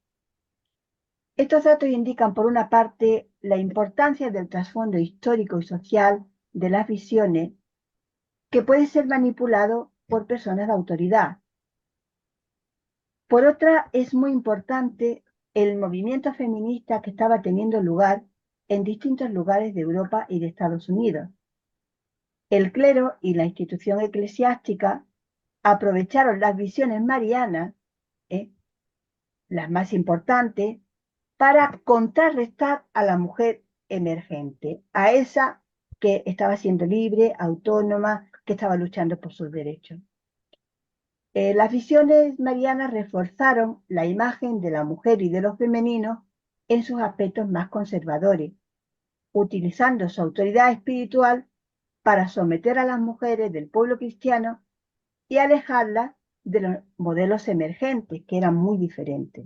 Estos datos indican, por una parte, la importancia del trasfondo histórico y social de las visiones que puede ser manipulado por personas de autoridad. Por otra, es muy importante el movimiento feminista que estaba teniendo lugar en distintos lugares de Europa y de Estados Unidos. El clero y la institución eclesiástica aprovecharon las visiones marianas, las más importantes, para contrarrestar a la mujer emergente, a esa que estaba siendo libre, autónoma, que estaba luchando por sus derechos. Las visiones marianas reforzaron la imagen de la mujer y de lo femenino en sus aspectos más conservadores, utilizando su autoridad espiritual para someter a las mujeres del pueblo cristiano y alejarlas de los modelos emergentes, que eran muy diferentes.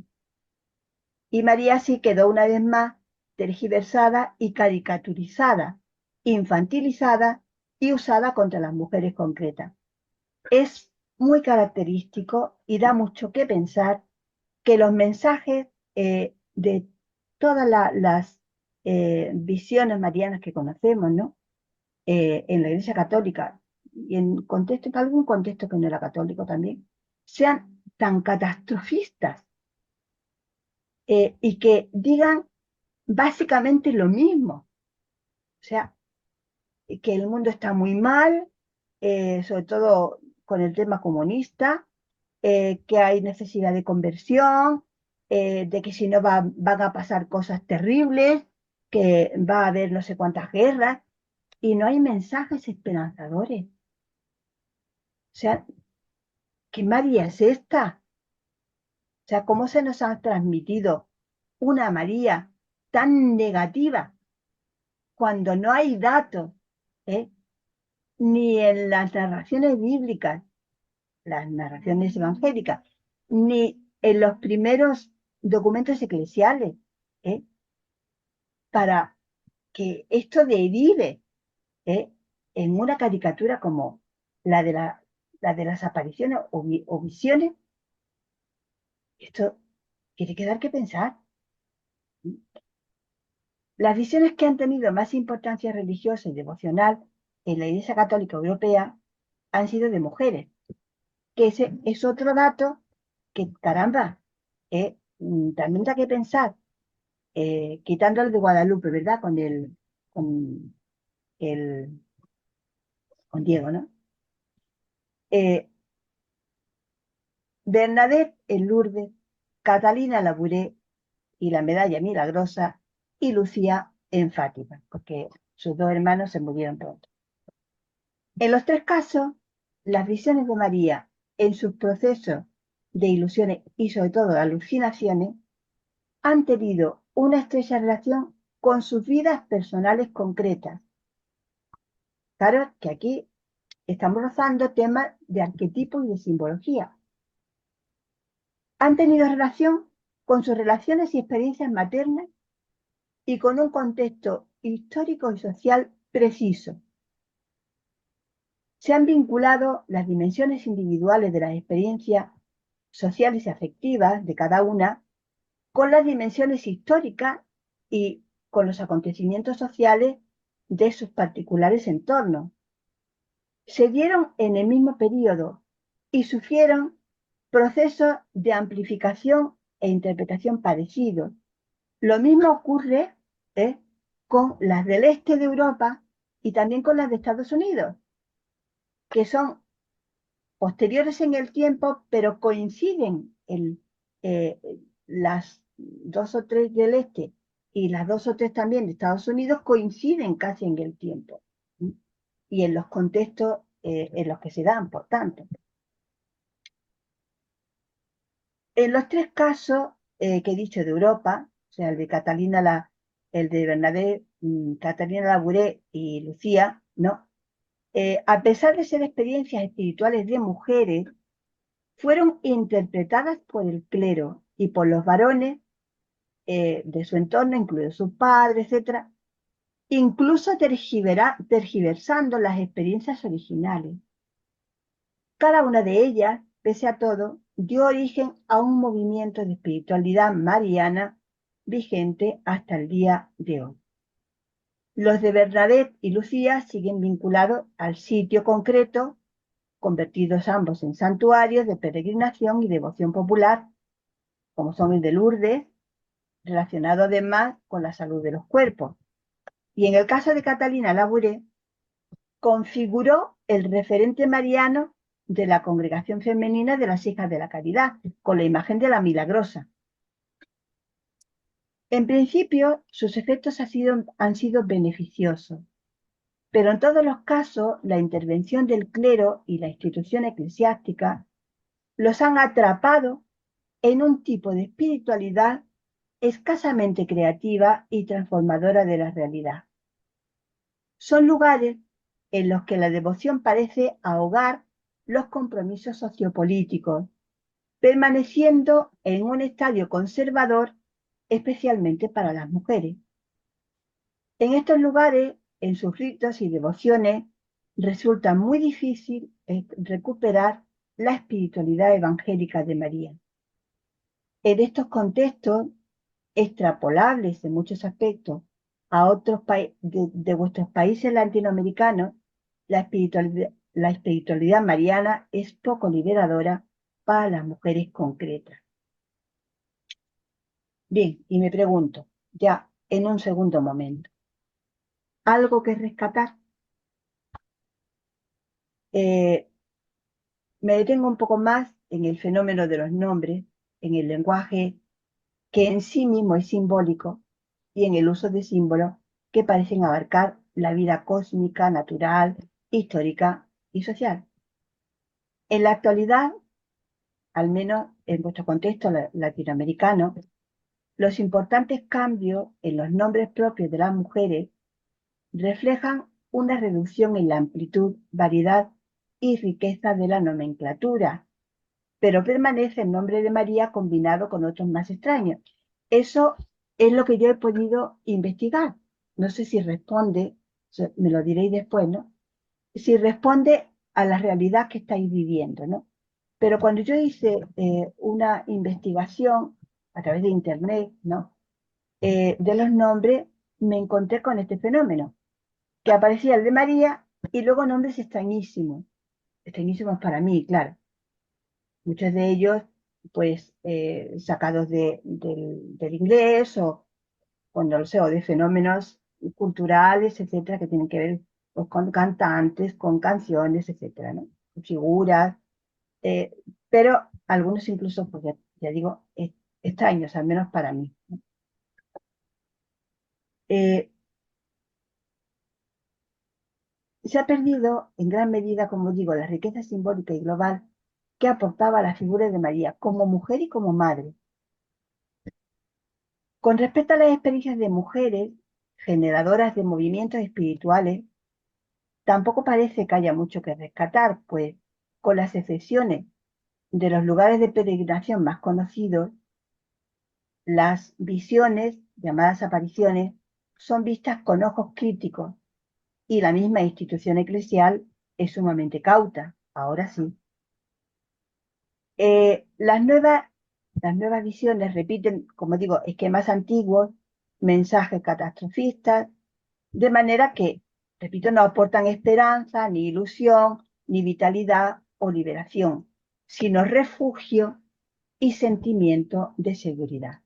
Y María sí quedó una vez más tergiversada y caricaturizada, infantilizada y usada contra las mujeres concretas. Es muy característico y da mucho que pensar que los mensajes de todas las visiones marianas que conocemos, ¿no? En la Iglesia Católica y en algún contexto que no era católico también, sean tan catastrofistas y que digan básicamente lo mismo. O sea, que el mundo está muy mal, sobre todo con el tema comunista, que hay necesidad de conversión, de que si no van a pasar cosas terribles, que va a haber no sé cuántas guerras, y no hay mensajes esperanzadores. O sea, ¿qué María es esta? O sea, ¿cómo se nos ha transmitido una María tan negativa cuando no hay datos, ¿eh? Ni en las narraciones bíblicas, las narraciones evangélicas, ni en los primeros documentos eclesiales, ¿eh? Para que esto derive, ¿eh? En una caricatura como la de, la de las apariciones o visiones. Esto tiene que dar que pensar. Las visiones que han tenido más importancia religiosa y devocional en la Iglesia Católica Europea han sido de mujeres, que ese es otro dato que, caramba, también da que pensar, quitando el de Guadalupe, ¿verdad? Con el, con Diego, ¿no? Eh, Bernadette en Lourdes, Catalina Labouré y la medalla milagrosa, y Lucía en Fátima, porque sus dos hermanos se murieron pronto. En los tres casos, las visiones de María en sus procesos de ilusiones y sobre todo de alucinaciones han tenido una estrecha relación con sus vidas personales concretas. Claro que aquí estamos rozando temas de arquetipos y de simbología. Han tenido relación con sus relaciones y experiencias maternas y con un contexto histórico y social preciso. Se han vinculado las dimensiones individuales de las experiencias sociales y afectivas de cada una con las dimensiones históricas y con los acontecimientos sociales de sus particulares entornos. Se dieron en el mismo periodo y sufrieron procesos de amplificación e interpretación parecidos. Lo mismo ocurre, ¿eh? Con las del este de Europa y también con las de Estados Unidos, que son posteriores en el tiempo, pero coinciden eh, las dos o tres del este y las dos o tres también de Estados Unidos coinciden casi en el tiempo, ¿sí? Y en los contextos en los que se dan, por tanto. En los tres casos que he dicho de Europa, o sea, el de el de Bernadette, Catalina Labouré y Lucía, ¿no? A pesar de ser experiencias espirituales de mujeres, fueron interpretadas por el clero y por los varones de su entorno, incluidos sus padres, etc., incluso tergiversando las experiencias originales. Cada una de ellas, pese a todo, dio origen a un movimiento de espiritualidad mariana vigente hasta el día de hoy. Los de Bernadette y Lucía siguen vinculados al sitio concreto, convertidos ambos en santuarios de peregrinación y devoción popular, como son el de Lourdes, relacionado además con la salud de los cuerpos. Y en el caso de Catalina Labouré, configuró el referente mariano de la congregación femenina de las Hijas de la Caridad, con la imagen de la Milagrosa. En principio, sus efectos han sido beneficiosos, pero en todos los casos, la intervención del clero y la institución eclesiástica los han atrapado en un tipo de espiritualidad escasamente creativa y transformadora de la realidad. Son lugares en los que la devoción parece ahogar los compromisos sociopolíticos, permaneciendo en un estadio conservador, especialmente para las mujeres. En estos lugares, en sus ritos y devociones, resulta muy difícil recuperar la espiritualidad evangélica de María. En estos contextos, extrapolables en muchos aspectos a otros países de vuestros países latinoamericanos, la espiritualidad mariana es poco liberadora para las mujeres concretas. Bien, y me pregunto, ya en un segundo momento, ¿algo que rescatar? Eh, Me detengo un poco más en el fenómeno de los nombres, en el lenguaje que en sí mismo es simbólico y en el uso de símbolos que parecen abarcar la vida cósmica, natural, histórica y social. En la actualidad, al menos en vuestro contexto latinoamericano, los importantes cambios en los nombres propios de las mujeres reflejan una reducción en la amplitud, variedad y riqueza de la nomenclatura, pero permanece el nombre de María combinado con otros más extraños. Eso es lo que yo he podido investigar. No sé si responde, me lo diréis después, ¿no? Si responde a la realidad que estáis viviendo, ¿no? Pero cuando yo hice una investigación a través de Internet, ¿no? De los nombres, me encontré con este fenómeno, que aparecía el de María y luego nombres extrañísimos, extrañísimos para mí, claro. Muchos de ellos, pues, sacados del inglés o no lo sé, o de fenómenos culturales, etcétera, que tienen que ver pues, con cantantes, con canciones, etcétera, ¿no? Con figuras, eh, pero algunos incluso, pues ya digo, extraños, al menos para mí. Eh, Se ha perdido en gran medida, como digo, la riqueza simbólica y global que aportaba la figura de María como mujer y como madre. Con respecto a las experiencias de mujeres generadoras de movimientos espirituales, tampoco parece que haya mucho que rescatar, pues con las excepciones de los lugares de peregrinación más conocidos, las visiones, llamadas apariciones, son vistas con ojos críticos y la misma institución eclesial es sumamente cauta. Ahora sí. Eh, las nuevas, las nuevas visiones repiten, como digo, esquemas antiguos, mensajes catastrofistas, de manera que, repito, no aportan esperanza, ni ilusión, ni vitalidad o liberación, sino refugio y sentimiento de seguridad.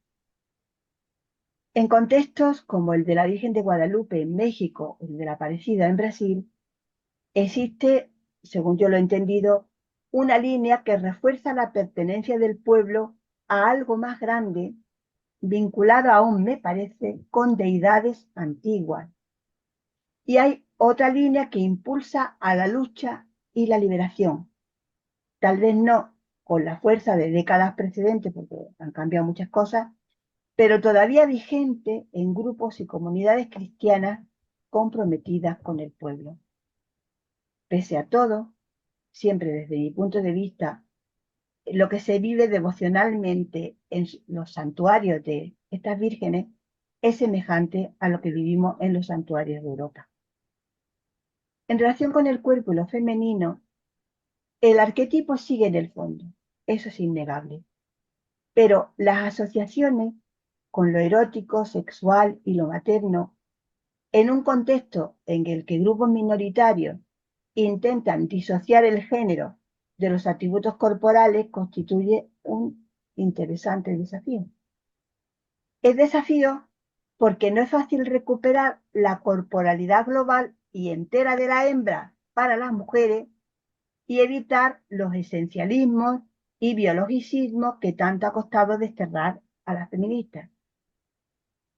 En contextos como el de la Virgen de Guadalupe en México o el de la Aparecida en Brasil, existe, según yo lo he entendido, una línea que refuerza la pertenencia del pueblo a algo más grande, vinculado aún, me parece, con deidades antiguas. Y hay otra línea que impulsa a la lucha y la liberación. Tal vez no con la fuerza de décadas precedentes, porque han cambiado muchas cosas, pero todavía vigente en grupos y comunidades cristianas comprometidas con el pueblo. Pese a todo, siempre desde mi punto de vista, lo que se vive devocionalmente en los santuarios de estas vírgenes es semejante a lo que vivimos en los santuarios de Europa. En relación con el cuerpo y lo femenino, el arquetipo sigue en el fondo, eso es innegable, pero las asociaciones con lo erótico, sexual y lo materno, en un contexto en el que grupos minoritarios intentan disociar el género de los atributos corporales, constituye un interesante desafío. Es desafío porque no es fácil recuperar la corporalidad global y entera de la hembra para las mujeres y evitar los esencialismos y biologicismos que tanto ha costado desterrar a las feministas.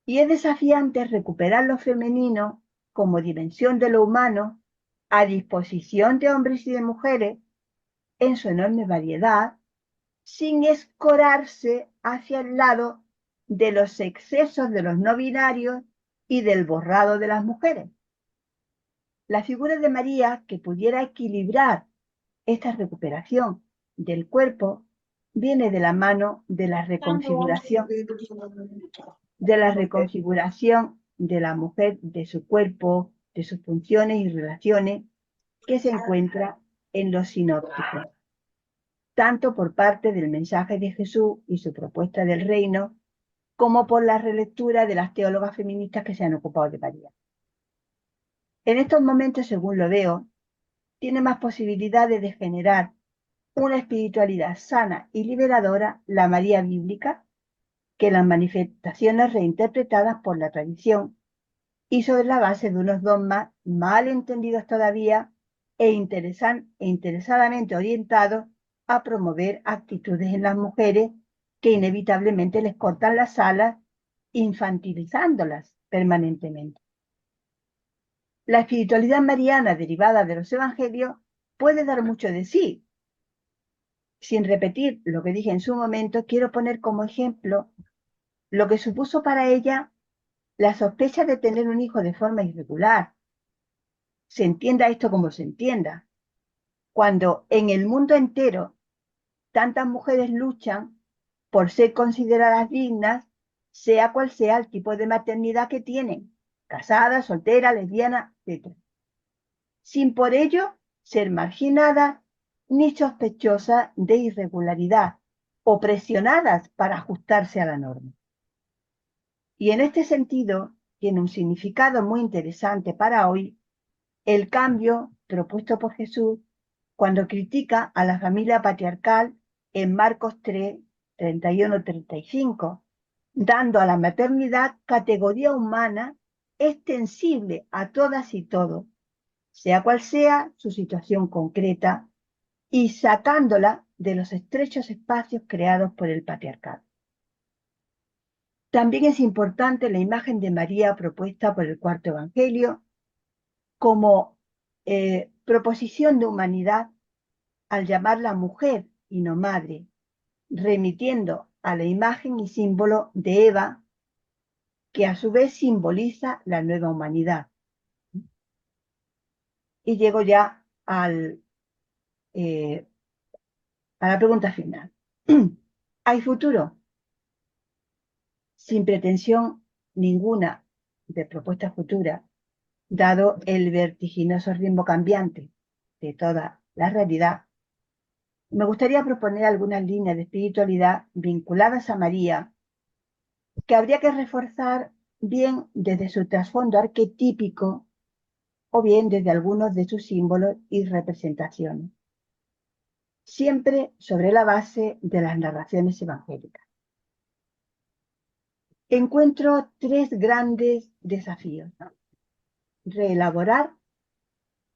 Y es desafiante recuperar lo femenino como dimensión de lo humano a disposición de hombres y de mujeres en su enorme variedad, sin escorarse hacia el lado de los excesos de los no binarios y del borrado de las mujeres. La figura de María, que pudiera equilibrar esta recuperación del cuerpo, viene de la mano de la reconfiguración de la mujer, de su cuerpo, de sus funciones y relaciones, que se encuentra en los sinópticos, tanto por parte del mensaje de Jesús y su propuesta del reino, como por la relectura de las teólogas feministas que se han ocupado de María. En estos momentos, según lo veo, tiene más posibilidades de generar una espiritualidad sana y liberadora, la María bíblica, que las manifestaciones reinterpretadas por la tradición y sobre la base de unos dogmas mal entendidos todavía e interesadamente orientados a promover actitudes en las mujeres que inevitablemente les cortan las alas, infantilizándolas permanentemente. La espiritualidad mariana derivada de los evangelios puede dar mucho de sí. Sin repetir lo que dije en su momento, quiero poner como ejemplo lo que supuso para ella la sospecha de tener un hijo de forma irregular. Se entienda esto como se entienda. Cuando en el mundo entero tantas mujeres luchan por ser consideradas dignas, sea cual sea el tipo de maternidad que tienen, casada, soltera, lesbiana, etc. Sin por ello ser marginadas ni sospechosas de irregularidad o presionadas para ajustarse a la norma. Y en este sentido, tiene un significado muy interesante para hoy el cambio propuesto por Jesús cuando critica a la familia patriarcal en Marcos 3, 31-35, dando a la maternidad categoría humana extensible a todas y todos, sea cual sea su situación concreta, y sacándola de los estrechos espacios creados por el patriarcado. También es importante la imagen de María propuesta por el cuarto evangelio como proposición de humanidad al llamarla mujer y no madre, remitiendo a la imagen y símbolo de Eva, que a su vez simboliza la nueva humanidad. Y llego ya a la pregunta final. ¿Hay futuro? Sin pretensión ninguna de propuesta futura, dado el vertiginoso ritmo cambiante de toda la realidad, me gustaría proponer algunas líneas de espiritualidad vinculadas a María que habría que reforzar bien desde su trasfondo arquetípico o bien desde algunos de sus símbolos y representaciones, siempre sobre la base de las narraciones evangélicas. Encuentro tres grandes desafíos: reelaborar,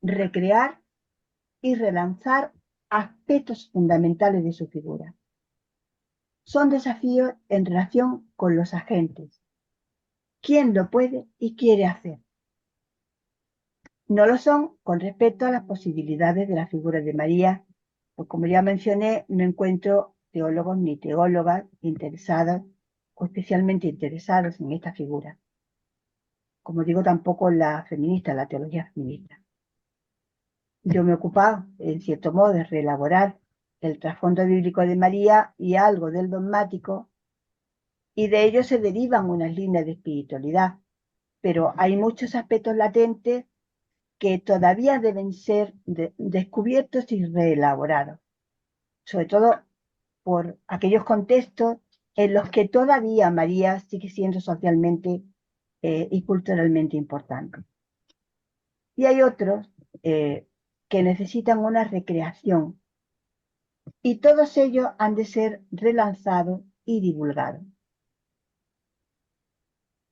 recrear y relanzar aspectos fundamentales de su figura. Son desafíos en relación con los agentes. ¿Quién lo puede y quiere hacer? No lo son con respecto a las posibilidades de la figura de María, pues como ya mencioné, no encuentro teólogos ni teólogas interesadas o especialmente interesados en esta figura. Como digo, tampoco la feminista, la teología feminista. Yo me he ocupado, en cierto modo, de reelaborar el trasfondo bíblico de María y algo del dogmático, y de ello se derivan unas líneas de espiritualidad, pero hay muchos aspectos latentes que todavía deben ser descubiertos y reelaborados, sobre todo por aquellos contextos en los que todavía María sigue siendo socialmente y culturalmente importante. Y hay otros que necesitan una recreación, y todos ellos han de ser relanzados y divulgados.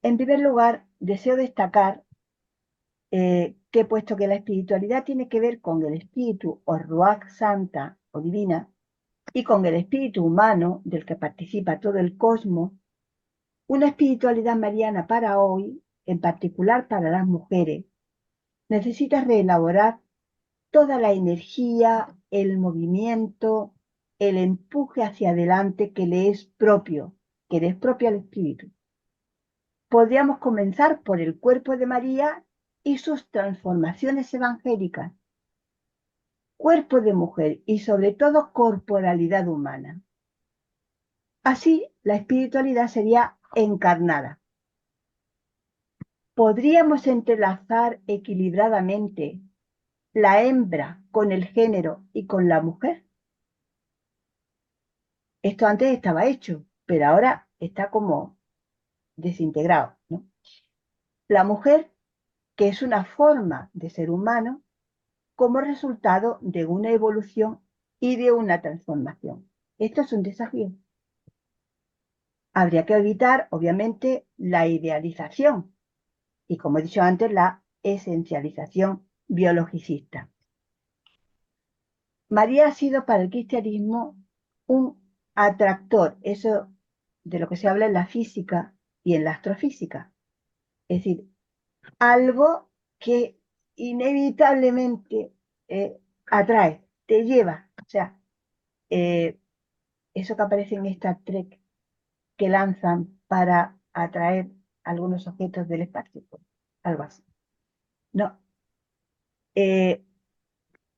En primer lugar, deseo destacar que puesto que la espiritualidad tiene que ver con el espíritu o ruach santa o divina y con el espíritu humano del que participa todo el cosmos, una espiritualidad mariana para hoy, en particular para las mujeres, necesita reelaborar toda la energía, el movimiento, el empuje hacia adelante que le es propio al espíritu. Podríamos comenzar por el cuerpo de María y sus transformaciones evangélicas. Cuerpo de mujer y sobre todo corporalidad humana. Así, la espiritualidad sería encarnada. ¿Podríamos entrelazar equilibradamente la hembra con el género y con la mujer? Esto antes estaba hecho, pero ahora está como desintegrado, ¿no? La mujer, que es una forma de ser humano, como resultado de una evolución y de una transformación. Esto es un desafío. Habría que evitar, obviamente, la idealización y, como he dicho antes, la esencialización biologicista. María ha sido para el cristianismo un atractor, eso de lo que se habla en la física y en la astrofísica. Es decir, algo que inevitablemente atrae, te lleva. O sea, eh, eso que aparece en Star Trek que lanzan para atraer algunos objetos del espacio, pues, algo así. No.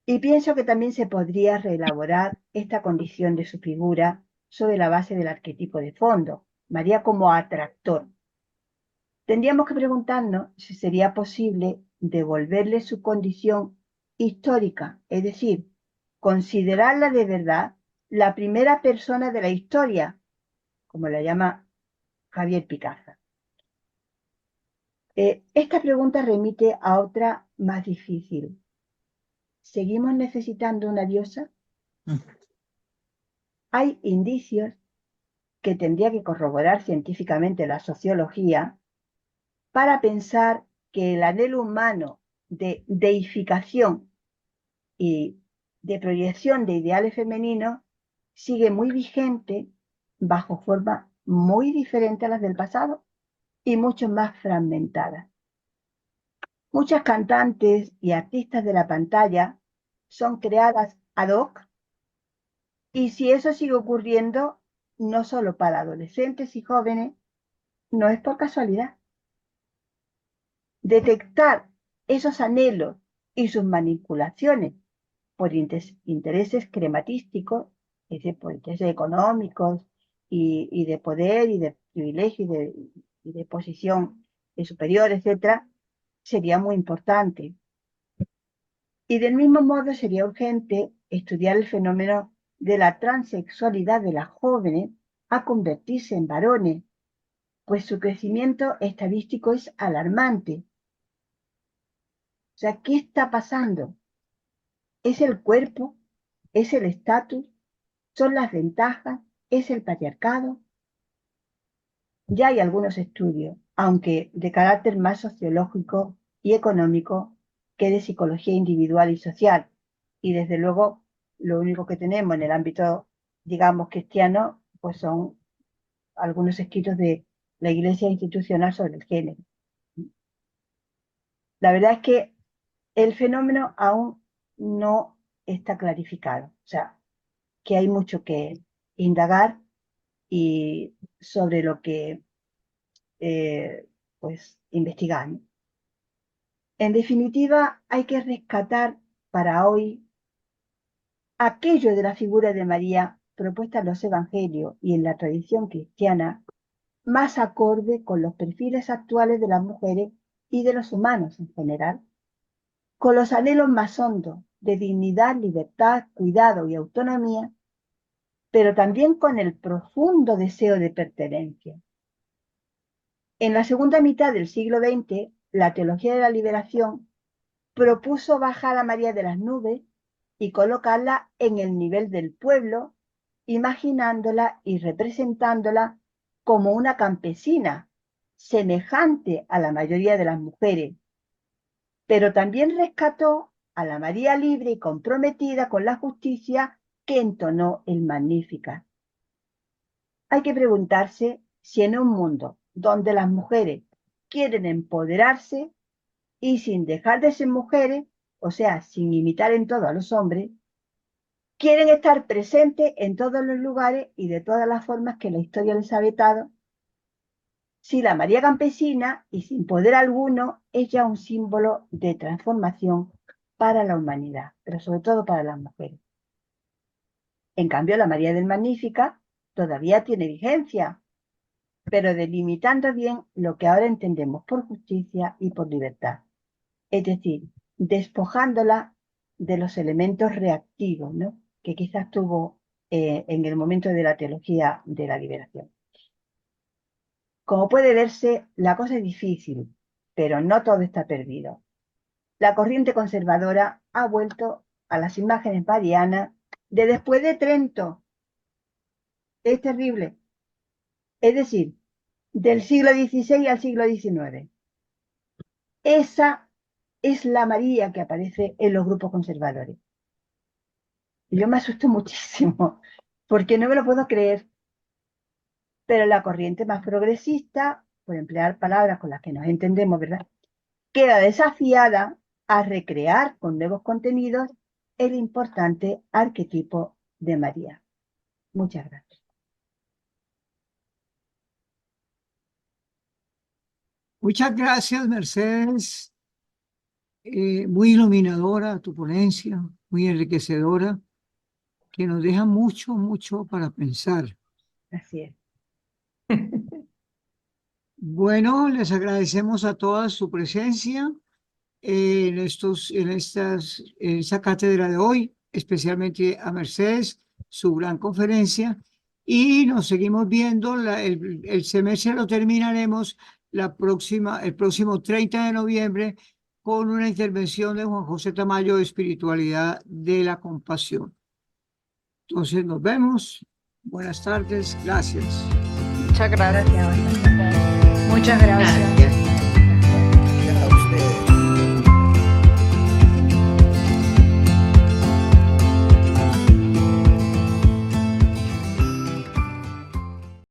Y pienso que también se podría reelaborar esta condición de su figura sobre la base del arquetipo de fondo, María como atractor. Tendríamos que preguntarnos si sería posible devolverle su condición histórica, es decir, considerarla de verdad la primera persona de la historia, como la llama Javier Picaza. Esta pregunta remite a otra más difícil. ¿Seguimos necesitando una diosa? Hay indicios que tendría que corroborar científicamente la sociología para pensar que el anhelo humano de deificación y de proyección de ideales femeninos sigue muy vigente bajo formas muy diferentes a las del pasado y mucho más fragmentadas. Muchas cantantes y artistas de la pantalla son creadas ad hoc y si eso sigue ocurriendo, no solo para adolescentes y jóvenes, no es por casualidad. Detectar esos anhelos y sus manipulaciones por intereses crematísticos, es decir, por intereses económicos y de poder y de privilegio y de posición superior, etcétera, sería muy importante. Y del mismo modo sería urgente estudiar el fenómeno de la transexualidad de las jóvenes a convertirse en varones, pues su crecimiento estadístico es alarmante. O sea, ¿qué está pasando? ¿Es el cuerpo? ¿Es el estatus? ¿Son las ventajas? ¿Es el patriarcado? Ya hay algunos estudios, aunque de carácter más sociológico y económico que de psicología individual y social. Y desde luego, lo único que tenemos en el ámbito, digamos, cristiano, pues son algunos escritos de la Iglesia institucional sobre el género. La verdad es que el fenómeno aún no está clarificado. O sea, que hay mucho que indagar y sobre lo que pues investigar, ¿no? En definitiva, hay que rescatar para hoy aquello de la figura de María propuesta en los evangelios y en la tradición cristiana, más acorde con los perfiles actuales de las mujeres y de los humanos en general, con los anhelos más hondos de dignidad, libertad, cuidado y autonomía, pero también con el profundo deseo de pertenencia. En la segunda mitad del siglo XX, la teología de la liberación propuso bajar a María de las nubes y colocarla en el nivel del pueblo, imaginándola y representándola como una campesina, semejante a la mayoría de las mujeres, pero también rescató a la María libre y comprometida con la justicia que entonó el Magníficat. Hay que preguntarse si en un mundo donde las mujeres quieren empoderarse y sin dejar de ser mujeres, o sea, sin imitar en todo a los hombres, quieren estar presentes en todos los lugares y de todas las formas que la historia les ha vetado. Si la María campesina, y sin poder alguno, es ya un símbolo de transformación para la humanidad, pero sobre todo para las mujeres. En cambio, la María del Magnífica todavía tiene vigencia, pero delimitando bien lo que ahora entendemos por justicia y por libertad. Es decir, despojándola de los elementos reactivos, ¿no?, que quizás tuvo en el momento de la teología de la liberación. Como puede verse, la cosa es difícil, pero no todo está perdido. La corriente conservadora ha vuelto a las imágenes marianas de después de Trento. Es terrible. Es decir, del siglo XVI al siglo XIX. Esa es la María que aparece en los grupos conservadores. Y yo me asusto muchísimo, porque no me lo puedo creer. Pero la corriente más progresista, por emplear palabras con las que nos entendemos, ¿verdad?, queda desafiada a recrear con nuevos contenidos el importante arquetipo de María. Muchas gracias. Muchas gracias, Mercedes. Muy iluminadora tu ponencia, muy enriquecedora, que nos deja mucho, mucho para pensar. Así es. Bueno, les agradecemos a todas su presencia en esta cátedra de hoy, especialmente a Mercedes, su gran conferencia, y nos seguimos viendo. El semestre lo terminaremos el próximo 30 de noviembre con una intervención de Juan José Tamayo de Espiritualidad de la Compasión. Entonces nos vemos. Buenas tardes. Gracias. Muchas gracias. Gracias. Muchas gracias.